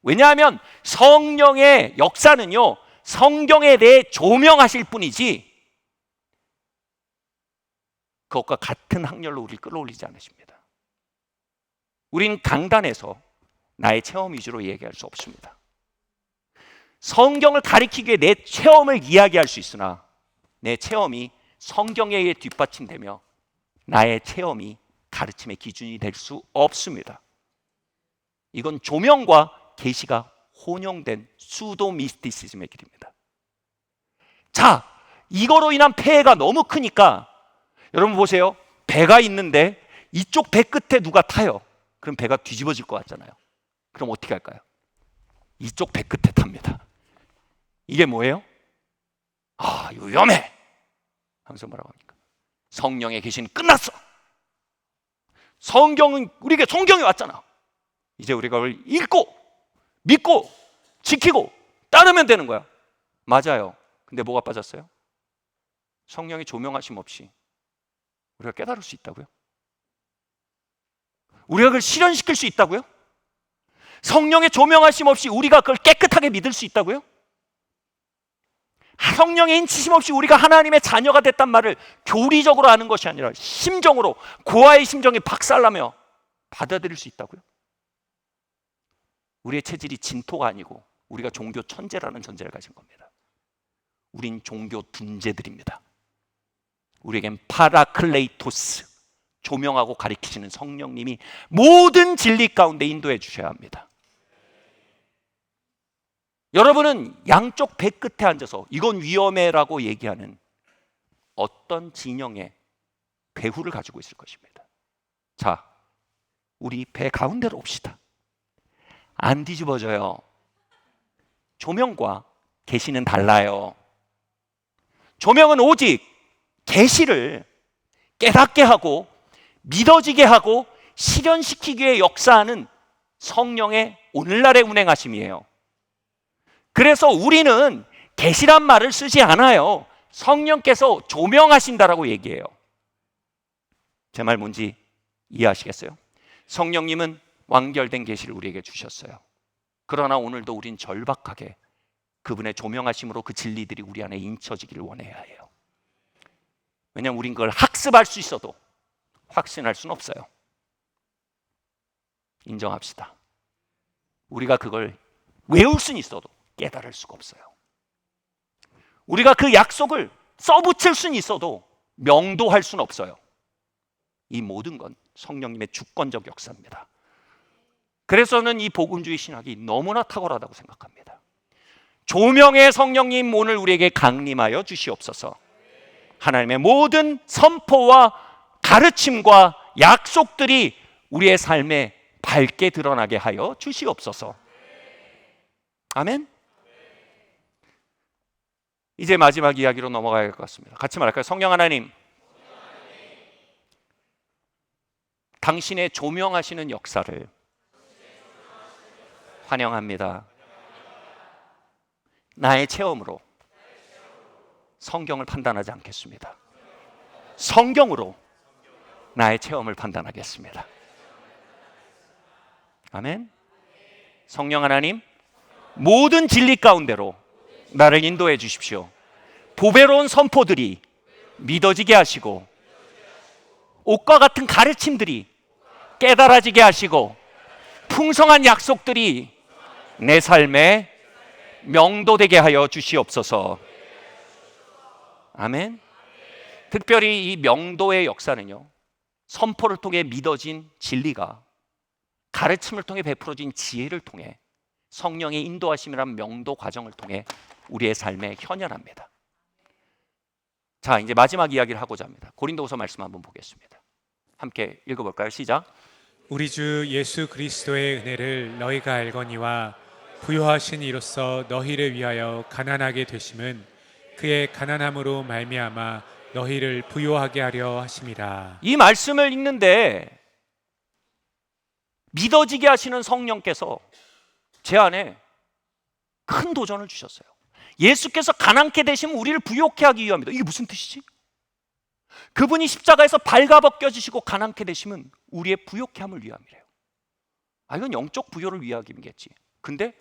왜냐하면 성령의 역사는요, 성경에 대해 조명하실 뿐이지 그것과 같은 확률로 우리를 끌어올리지 않으십니다. 우린 강단에서 나의 체험 위주로 얘기할 수 없습니다. 성경을 가리키기 위해 내 체험을 이야기할 수 있으나 내 체험이 성경에 의해 뒷받침되며 나의 체험이 가르침의 기준이 될 수 없습니다. 이건 조명과 계시가 혼용된 수도 미스티시즘의 길입니다. 자, 이거로 인한 폐해가 너무 크니까 여러분 보세요. 배가 있는데 이쪽 배 끝에 누가 타요. 그럼 배가 뒤집어질 것 같잖아요. 그럼 어떻게 할까요? 이쪽 배 끝에 탑니다. 이게 뭐예요? 아, 위험해. 항상 뭐라고 합니까? 성령의 계시는 끝났어. 성경은 우리에게 성경이 왔잖아. 이제 우리가 그걸 읽고 믿고 지키고 따르면 되는 거야. 맞아요. 근데 뭐가 빠졌어요? 성령의 조명하심 없이 우리가 깨달을 수 있다고요? 우리가 그걸 실현시킬 수 있다고요? 성령의 조명하심 없이 우리가 그걸 깨끗하게 믿을 수 있다고요? 성령의 인치심 없이 우리가 하나님의 자녀가 됐단 말을 교리적으로 아는 것이 아니라 심정으로 고아의 심정이 박살나며 받아들일 수 있다고요? 우리의 체질이 진토가 아니고 우리가 종교 천재라는 전제를 가진 겁니다. 우린 종교 둔재들입니다. 우리에겐 파라클레이토스, 조명하고 가리키시는 성령님이 모든 진리 가운데 인도해 주셔야 합니다. 여러분은 양쪽 배 끝에 앉아서 이건 위험해라고 얘기하는 어떤 진영의 배후를 가지고 있을 것입니다. 자, 우리 배 가운데로 옵시다. 안 뒤집어져요. 조명과 계시는 달라요. 조명은 오직 계시를 깨닫게 하고 믿어지게 하고 실현시키기 위해 역사하는 성령의 오늘날의 운행하심이에요. 그래서 우리는 계시란 말을 쓰지 않아요. 성령께서 조명하신다라고 얘기해요. 제 말 뭔지 이해하시겠어요? 성령님은 완결된 계시를 우리에게 주셨어요. 그러나 오늘도 우린 절박하게 그분의 조명하심으로 그 진리들이 우리 안에 인쳐지기를 원해야 해요. 왜냐하면 우린 그걸 학습할 수 있어도 확신할 수는 없어요. 인정합시다. 우리가 그걸 외울 수는 있어도 깨달을 수가 없어요. 우리가 그 약속을 써붙일 수는 있어도 명도할 수는 없어요. 이 모든 건 성령님의 주권적 역사입니다. 그래서 저는 이 복음주의 신학이 너무나 탁월하다고 생각합니다. 조명의 성령님 오늘 우리에게 강림하여 주시옵소서. 하나님의 모든 선포와 가르침과 약속들이 우리의 삶에 밝게 드러나게 하여 주시옵소서. 아멘. 이제 마지막 이야기로 넘어가야 할 것 같습니다. 같이 말할까요? 성령 하나님, 당신의 조명하시는 역사를 환영합니다. 나의 체험으로 성경을 판단하지 않겠습니다. 성경으로 나의 체험을 판단하겠습니다. 아멘. 성령 하나님, 모든 진리 가운데로 나를 인도해 주십시오. 보배로운 선포들이 믿어지게 하시고 옥과 같은 가르침들이 깨달아지게 하시고 풍성한 약속들이 내 삶에 명도되게 하여 주시옵소서. 아멘. 특별히 이 명도의 역사는요, 선포를 통해 믿어진 진리가 가르침을 통해 베풀어진 지혜를 통해 성령의 인도하심이란 명도 과정을 통해 우리의 삶에 현현합니다. 자, 이제 마지막 이야기를 하고자 합니다. 고린도후서 말씀 한번 보겠습니다. 함께 읽어볼까요? 시작. 우리 주 예수 그리스도의 은혜를 너희가 알거니와 부요하신 이로써 너희를 위하여 가난하게 되심은 그의 가난함으로 말미암아 너희를 부요하게 하려 하심이라. 이 말씀을 읽는데 믿어지게 하시는 성령께서 제 안에 큰 도전을 주셨어요. 예수께서 가난케 되시면 우리를 부요케 하기 위함이다. 이게 무슨 뜻이지? 그분이 십자가에서 발가벗겨지시고 가난케 되시면 우리의 부요케 함을 위함이래요. 아, 이건 영적 부요를 위하기겠지. 근데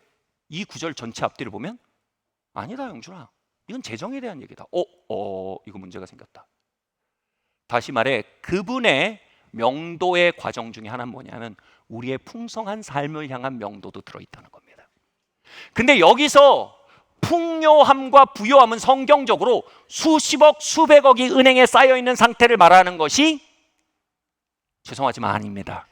이 구절 전체 앞뒤를 보면 아니다 영준아, 이건 재정에 대한 얘기다. 이거 문제가 생겼다. 다시 말해 그분의 명도의 과정 중에 하나는 뭐냐면 우리의 풍성한 삶을 향한 명도도 들어있다는 겁니다. 근데 여기서 풍요함과 부요함은 성경적으로 수십억 수백억이 은행에 쌓여있는 상태를 말하는 것이 죄송하지만 아닙니다.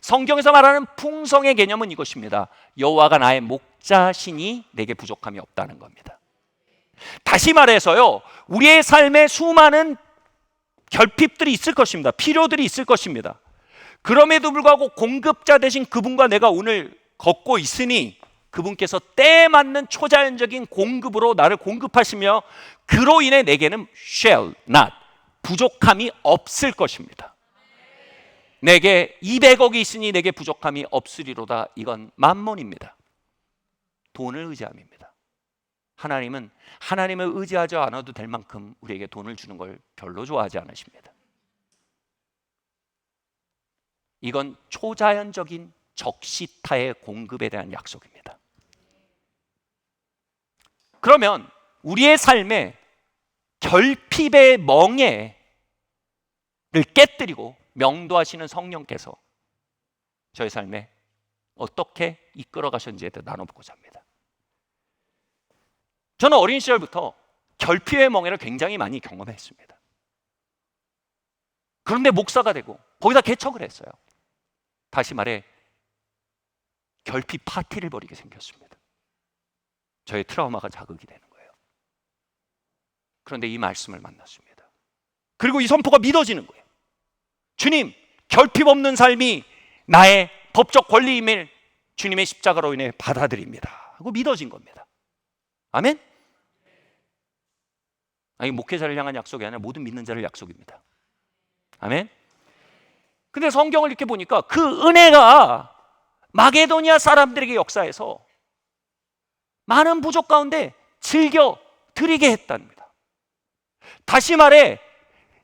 성경에서 말하는 풍성의 개념은 이것입니다. 여호와가 나의 목자시니 내게 부족함이 없다는 겁니다. 다시 말해서요, 우리의 삶에 수많은 결핍들이 있을 것입니다. 필요들이 있을 것입니다. 그럼에도 불구하고 공급자 되신 그분과 내가 오늘 걷고 있으니 그분께서 때에 맞는 초자연적인 공급으로 나를 공급하시며 그로 인해 내게는 shall not, 부족함이 없을 것입니다. 내게 200억이 있으니 내게 부족함이 없으리로다. 이건 만몬입니다. 돈을 의지함입니다. 하나님은 하나님을 의지하지 않아도 될 만큼 우리에게 돈을 주는 걸 별로 좋아하지 않으십니다. 이건 초자연적인 적시타의 공급에 대한 약속입니다. 그러면 우리의 삶에 결핍의 멍에를 깨뜨리고 명도하시는 성령께서 저의 삶에 어떻게 이끌어 가셨는지에 대해 나눠보고자 합니다. 저는 어린 시절부터 결핍의 멍에를 굉장히 많이 경험했습니다. 그런데 목사가 되고 거기다 개척을 했어요. 다시 말해 결핍 파티를 벌이게 생겼습니다. 저의 트라우마가 자극이 되는 거예요. 그런데 이 말씀을 만났습니다. 그리고 이 선포가 믿어지는 거예요. 주님, 결핍 없는 삶이 나의 법적 권리임을 주님의 십자가로 인해 받아들입니다 하고 믿어진 겁니다. 아멘? 아니, 목회자를 향한 약속이 아니라 모든 믿는 자를 약속입니다. 아멘? 근데 성경을 이렇게 보니까 그 은혜가 마게도니아 사람들에게 역사해서 많은 부족 가운데 즐겨 드리게 했답니다. 다시 말해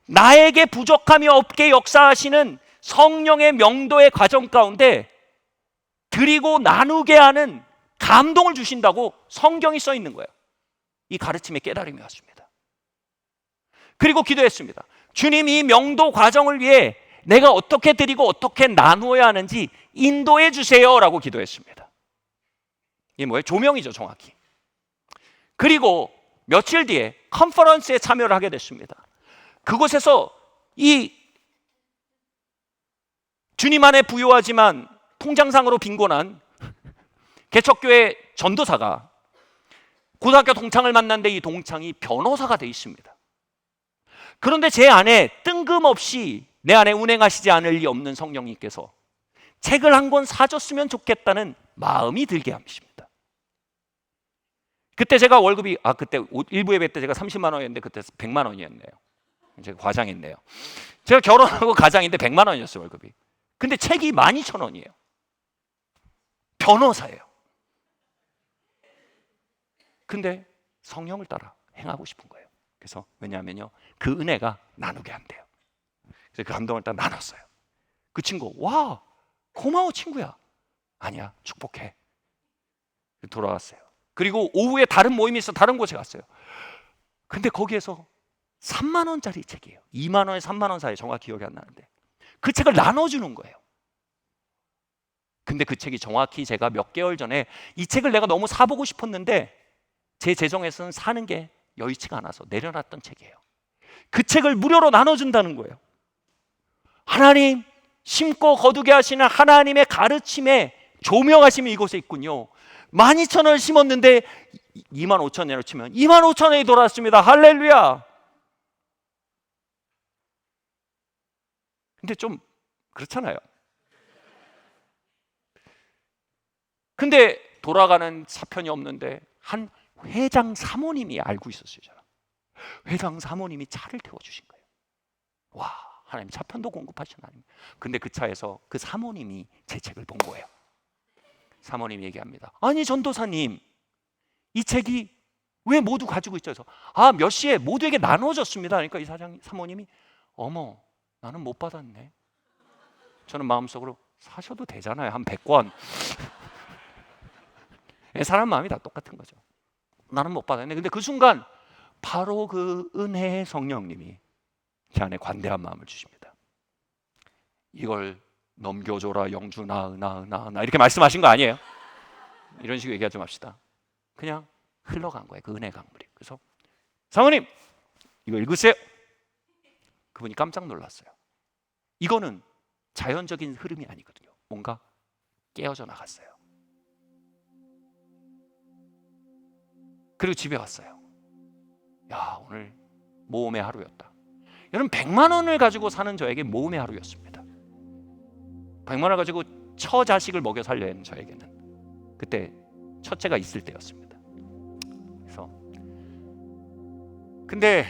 나에게 부족함이 없게 역사하시는 성령의 명도의 과정 가운데 드리고 나누게 하는 감동을 주신다고 성경이 써 있는 거예요. 이 가르침의 깨달음이 왔습니다. 그리고 기도했습니다. 주님, 이 명도 과정을 위해 내가 어떻게 드리고 어떻게 나누어야 하는지 인도해 주세요 라고 기도했습니다. 이게 뭐예요? 조명이죠, 정확히. 그리고 며칠 뒤에 컨퍼런스에 참여를 하게 됐습니다. 그곳에서 이 주님 안에 부요하지만 통장상으로 빈곤한 개척교회 전도사가 고등학교 동창을 만났는데 이 동창이 변호사가 돼 있습니다. 그런데 제 안에 뜬금없이 내 안에 운행하시지 않을 리 없는 성령님께서 책을 한 권 사줬으면 좋겠다는 마음이 들게 하십니다. 그때 제가 월급이 그때 일부 예배 때 제가 30만 원이었는데 그때 100만 원이었네요. 제가 과장했네요. 제가 결혼하고 가장인데 100만 원이었어요, 월급이. 근데 책이 12,000원이에요. 변호사예요. 근데 성령을 따라 행하고 싶은 거예요. 그래서 왜냐하면요, 그 은혜가 나누게 한대요. 그래서 그 감동을 딱 나눴어요. 그 친구, 와, 고마워 친구야. 아니야, 축복해. 돌아왔어요. 그리고 오후에 다른 모임이 있어 다른 곳에 갔어요. 근데 거기에서 3만 원짜리 책이에요. 2만 원에 3만 원 사이, 정확히 기억이 안 나는데 그 책을 나눠주는 거예요. 근데 그 책이 정확히 제가 몇 개월 전에 이 책을 내가 너무 사보고 싶었는데 제 재정에서는 사는 게 여의치가 않아서 내려놨던 책이에요. 그 책을 무료로 나눠준다는 거예요. 하나님, 심고 거두게 하시는 하나님의 가르침에 조명하심이 이곳에 있군요. 12,000원을 심었는데 25,000원으로 치면 25,000원이 돌아왔습니다. 할렐루야. 근데 좀 그렇잖아요. 근데 돌아가는 사편이 없는데 한 회장 사모님이 알고 있었어요. 저는. 회장 사모님이 차를 태워주신 거예요. 와, 하나님 차편도 공급하신 하나님. 근데 그 차에서 그 사모님이 제 책을 본 거예요. 사모님이 얘기합니다. 아니 전도사님, 이 책이 왜 모두 가지고 있어서 몇 시에 모두에게 나눠졌습니다. 그러니까 이 사모님이 어머, 나는 못 받았네. 저는 마음속으로 사셔도 되잖아요. 한 100권. 사람 마음이 다 똑같은 거죠. 나는 못 받았네. 근데 그 순간 바로 그 은혜의 성령님이 제 안에 관대한 마음을 주십니다. 이걸 넘겨줘라 영주나 나 이렇게 말씀하신 거 아니에요? 이런 식으로 얘기하지 맙시다. 그냥 흘러간 거예요. 그 은혜 강물이. 그래서 사모님 이거 읽으세요. 그분이 깜짝 놀랐어요. 이거는 자연적인 흐름이 아니거든요. 뭔가 깨어져 나갔어요. 그리고 집에 왔어요. 야, 오늘 모험의 하루였다. 여러분 100만 원을 가지고 사는 저에게 모험의 하루였습니다. 100만 원을 가지고 처자식을 먹여 살려야 하는 저에게는 그때 첫째가 있을 때였습니다. 그래서 근데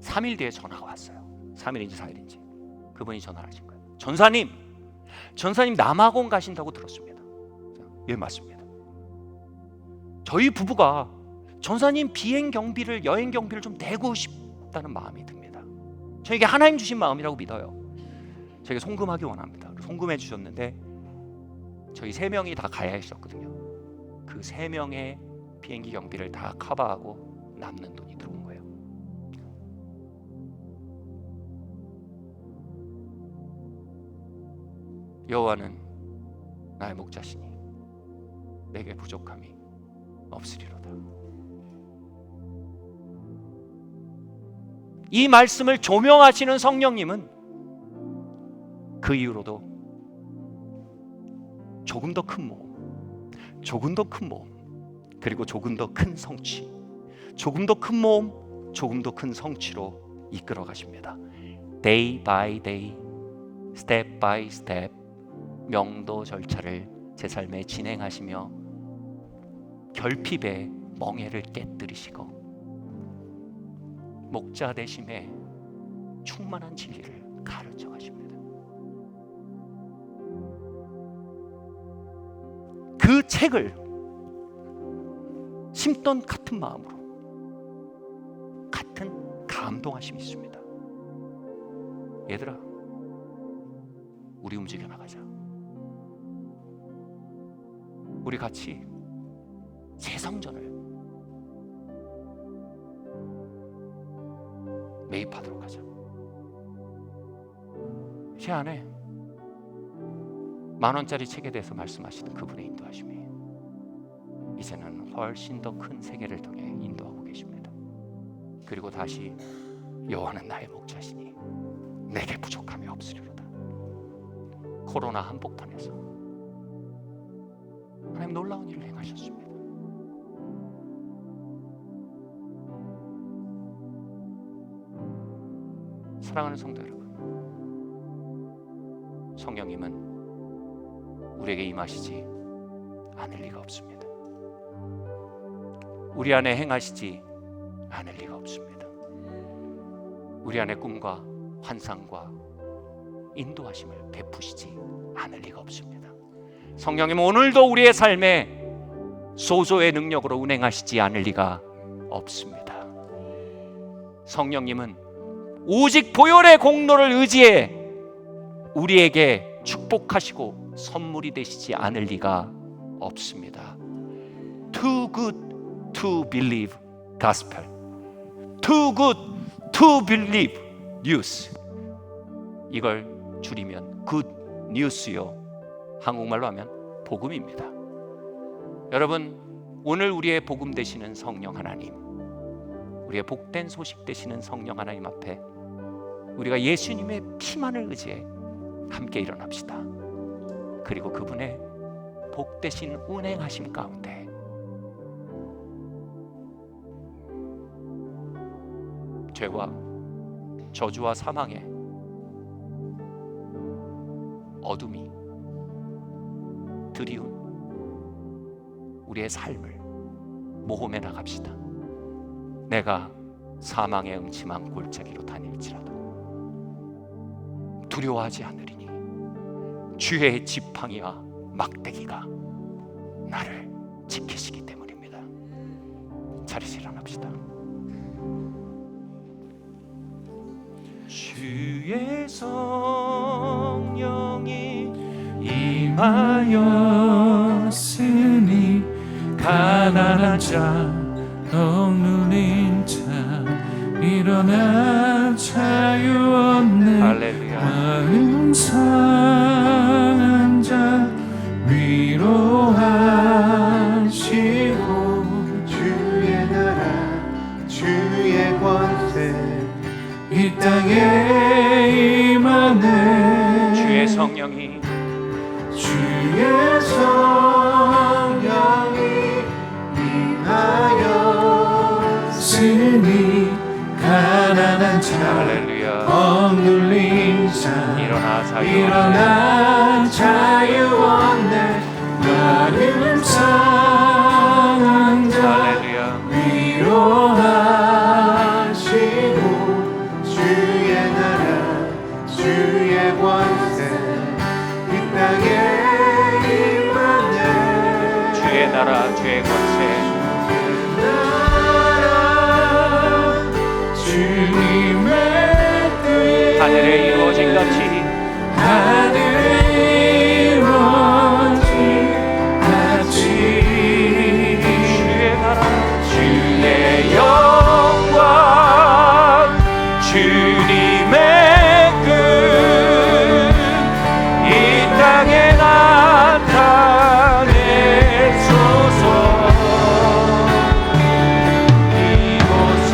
3일 뒤에 전화가 왔어요. 3일인지 4일인지 그분이 전화를 하신 거예요. 전사님 남아공 가신다고 들었습니다. 예, 맞습니다. 저희 부부가 전사님 비행 경비를 여행 경비를 좀 내고 싶다는 마음이 듭니다. 저에게 하나님 주신 마음이라고 믿어요. 저에게 송금하기 원합니다. 송금해 주셨는데 저희 3명이 다 가야 했었거든요. 그 3명의 비행기 경비를 다 커버하고 남는 돈이 들어온 거예요. 여호와는 나의 목자시니 내게 부족함이 없으리로다. 이 말씀을 조명하시는 성령님은 그 이후로도 조금 더 큰 모험, 조금 더 큰 모험, 그리고 조금 더 큰 성취, 조금 더 큰 모험, 조금 더 큰 성취로 이끌어 가십니다. Day by day, step by step 명도 절차를 제 삶에 진행하시며 결핍의 멍에를 깨뜨리시고 목자 되심에 충만한 진리를 가르쳐 가십니다. 그 책을 심던 같은 마음으로 같은 감동하심이 있습니다. 얘들아, 우리 움직여 나가자. 우리 같이 새 성전을 매입하도록 하자. 제 안에 10,000원짜리 책에 대해서 말씀하시던 그분의 인도하심이 이제는 훨씬 더 큰 세계를 통해 인도하고 계십니다. 그리고 다시 여호와는 나의 목자시니 내게 부족함이 없으리로다. 코로나 한복판에서 하나님 놀라운 일을 행하셨습니다. 사랑하는 성도 여러분, 성령님은 우리에게 임하시지 않을 리가 없습니다. 우리 안에 행하시지 않을 리가 없습니다. 우리 안에 꿈과 환상과 인도하심을 베푸시지 않을 리가 없습니다. 성령님은 오늘도 우리의 삶에 소조의 능력으로 운행하시지 않을 리가 없습니다. 성령님은 오직 보혈의 공로를 의지해 우리에게 축복하시고 선물이 되시지 않을 리가 없습니다. Too good to believe gospel. Too good to believe news. 이걸 줄이면 good news요. 한국말로 하면 복음입니다. 여러분, 오늘 우리의 복음 되시는 성령 하나님, 우리의 복된 소식 되시는 성령 하나님 앞에 우리가 예수님의 피만을 의지해 함께 일어납시다. 그리고 그분의 복되신 운행하심 가운데 죄와 저주와 사망의 어둠이 드리운 우리의 삶을 모험해 나갑시다. 내가 사망의 음침한 골짜기로 다닐지라도 두려워하지 않으리니 주의 지팡이와 막대기가 나를 지키시기 때문입니다. 자리에서 일어납시다. 주의 성령이 임하였으니 가난한 자 억눌린 자 일어나 자유 얻네. 할렐루야. 마음 상한 자 위로하시고 주의 나라 주의 권세 이 땅에 임하네. 주의 성령이 주의 성령이 임하여 쓰니 가난한 자 할렐루야. 억눌린 자 일어나 자유. 일어나 자유 얻네. 마음 상한 자 할렐루야. 위로하시고 주의 나라 주의 권세 이 땅에 임하네 주의 나라 주의 권세 주님의 뜻 하늘에 이루어진 같이 하늘에 이루어진 같이 주의 나라 주의 영광 주님의 끝 이 땅에 나타내소서. 이곳에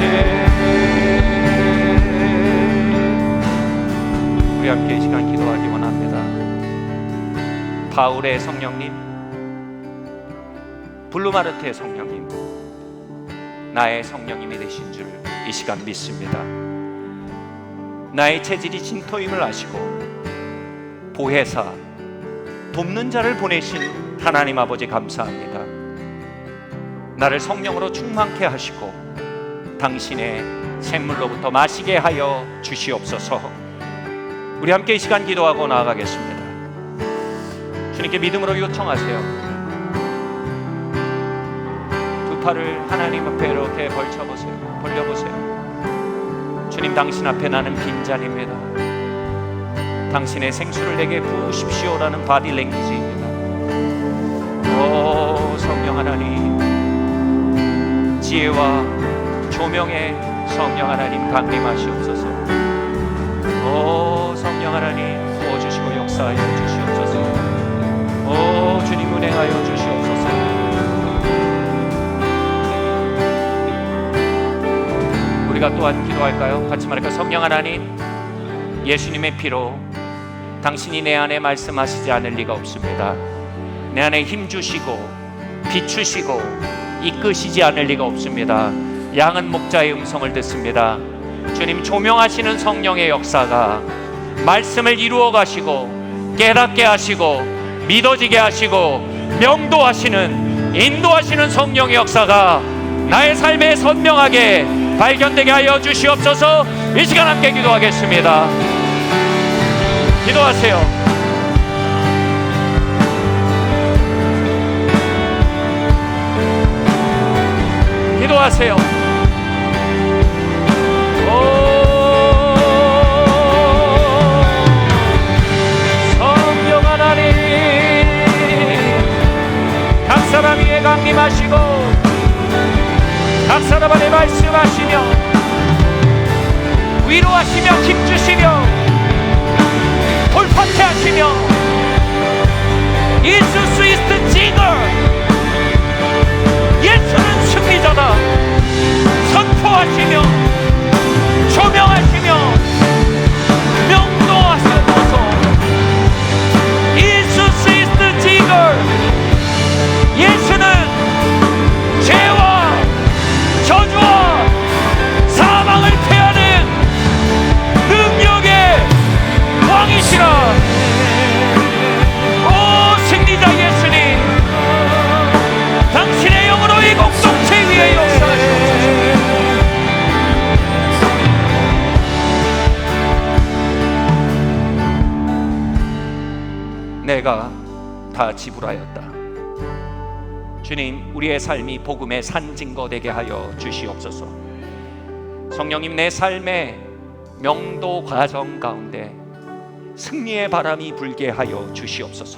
우리 함께 이 시간 기도하기 원합니다. 바울의 성령님, 블루마르트의 성령님, 나의 성령님이 되신 줄 이 시간 믿습니다. 나의 체질이 진토임을 아시고 보혜사, 돕는 자를 보내신 하나님 아버지 감사합니다. 나를 성령으로 충만케 하시고 당신의 샘물로부터 마시게 하여 주시옵소서. 우리 함께 이 시간 기도하고 나아가겠습니다. 주님께 믿음으로 요청하세요. 두 팔을 하나님 앞에 이렇게 벌려보세요. 주님, 당신 앞에 나는 빈잔입니다. 당신의 생수를 내게 부으십시오라는 바디 랭귀지입니다. 오 성령 하나님, 지혜와 조명의 성령 하나님 강림하시옵소서. 오 성령 하나님 부어주시고 역사하여 주시옵소서. 오 주님 운행하여 주시옵소서. 우리가 또한 기도할까요? 같이 말할까요? 성령 하나님, 예수님의 피로 당신이 내 안에 말씀하시지 않을 리가 없습니다. 내 안에 힘주시고 비추시고 이끄시지 않을 리가 없습니다. 양은 목자의 음성을 듣습니다. 주님, 조명하시는 성령의 역사가 말씀을 이루어 가시고 깨닫게 하시고 믿어지게 하시고 명도하시는, 인도하시는 성령의 역사가 나의 삶에 선명하게 발견되게 하여 주시옵소서. 이 시간 함께 기도하겠습니다. 기도하세요. 기도하세요. 성령 하나님, 각 사람 위에 강림하시고 각 사람 안에 말씀하시며 위로하시며 힘주시며 돌파케 하시며 예수 이스트 지거, 예수는 승리자다 선포하시며 조명하시며 명도하시옵소서. 예수 이스트 지거, 예수는 죄와 저주와 사망을 패하는 능력의 왕이시라. 오 승리자 예수님, 당신의 영으로 이 공동체 위에 역사하시옵소서. 내가 다 지불하였다. 주님, 우리의 삶이 복음의 산증거되게 하여 주시옵소서. 성령님, 내 삶의 명도 과정 가운데 승리의 바람이 불게 하여 주시옵소서.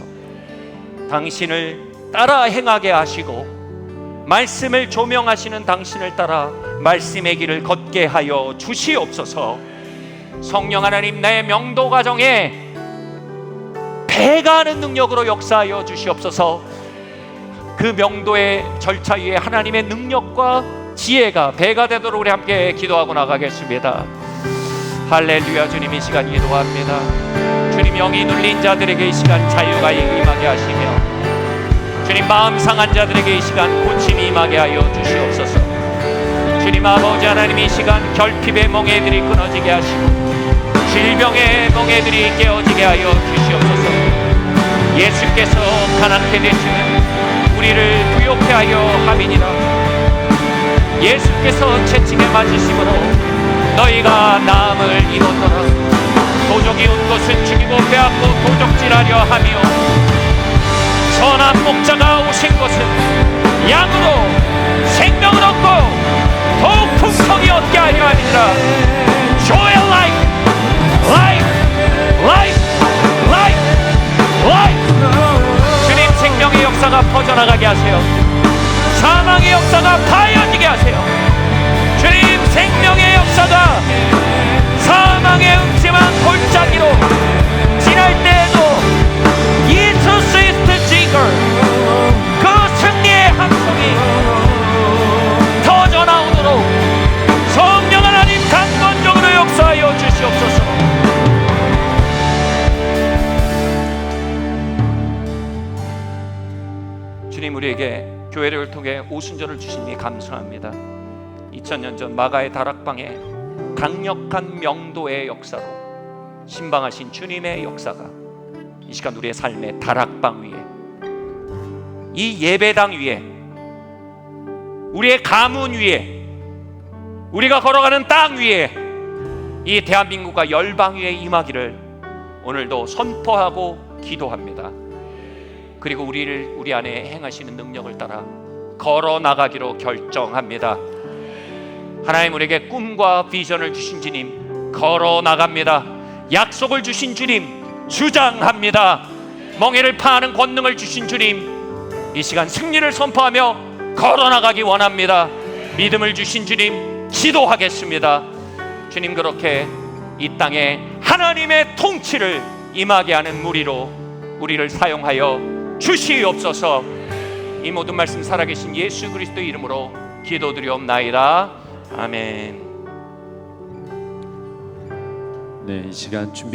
당신을 따라 행하게 하시고 말씀을 조명하시는 당신을 따라 말씀의 길을 걷게 하여 주시옵소서. 성령 하나님, 내 명도 가정에 배가하는 능력으로 역사하여 주시옵소서. 그 명도의 절차 위에 하나님의 능력과 지혜가 배가 되도록 우리 함께 기도하고 나가겠습니다. 할렐루야. 주님, 이 시간 기도합니다. 주님, 영이 눌린 자들에게 이 시간 자유가 임하게 하시며, 주님, 마음 상한 자들에게 이 시간 고침이 임하게 하여 주시옵소서. 주님 아버지 하나님, 이 시간 결핍의 멍에들이 끊어지게 하시고 질병의 멍에들이 깨어지게 하여 주시옵소서. 예수께서 가난케 되시는 우리를 부욕해 하여 함이니라. 예수께서 채찍에 맞으심으로 너희가 나음을 이뤘노라. 도적이 온 것은 죽이고 빼앗고 도적질하려 하며, 선한 목자가 오신 것은 양으로 생명을 얻고 더욱 풍성히 얻게 하려 함이니라. Joy of life, life, life, life, life. 주님, 생명의 역사가 퍼져나가게 하세요. 사망의 역사가 파여지게 하세요. 주님, 생명의 역사가 사망의 음침한 골짜기로 지날 때에도 예수 스위스트 지거, 그 승리의 함성이 터져 나오도록 성령 하나님 강권적으로 역사하여 주시옵소서. 주님, 우리에게 교회를 통해 오순절을 주시니 감사합니다. 2000년 전 마가의 다락방에 강력한 명도의 역사로 신방하신 주님의 역사가 이 시간 우리의 삶의 다락방 위에, 이 예배당 위에, 우리의 가문 위에, 우리가 걸어가는 땅 위에, 이 대한민국과 열방 위에 임하기를 오늘도 선포하고 기도합니다. 그리고 우리를 우리 안에 행하시는 능력을 따라 걸어 나가기로 결정합니다. 하나님, 우리에게 꿈과 비전을 주신 주님 걸어 나갑니다. 약속을 주신 주님 주장합니다. 멍에를 파하는 권능을 주신 주님, 이 시간 승리를 선포하며 걸어 나가기 원합니다. 믿음을 주신 주님 기도하겠습니다. 주님, 그렇게 이 땅에 하나님의 통치를 임하게 하는 무리로 우리를 사용하여 주시옵소서. 이 모든 말씀 살아계신 예수 그리스도의 이름으로 기도드리옵나이다. 아멘. 네, 이 시간 준비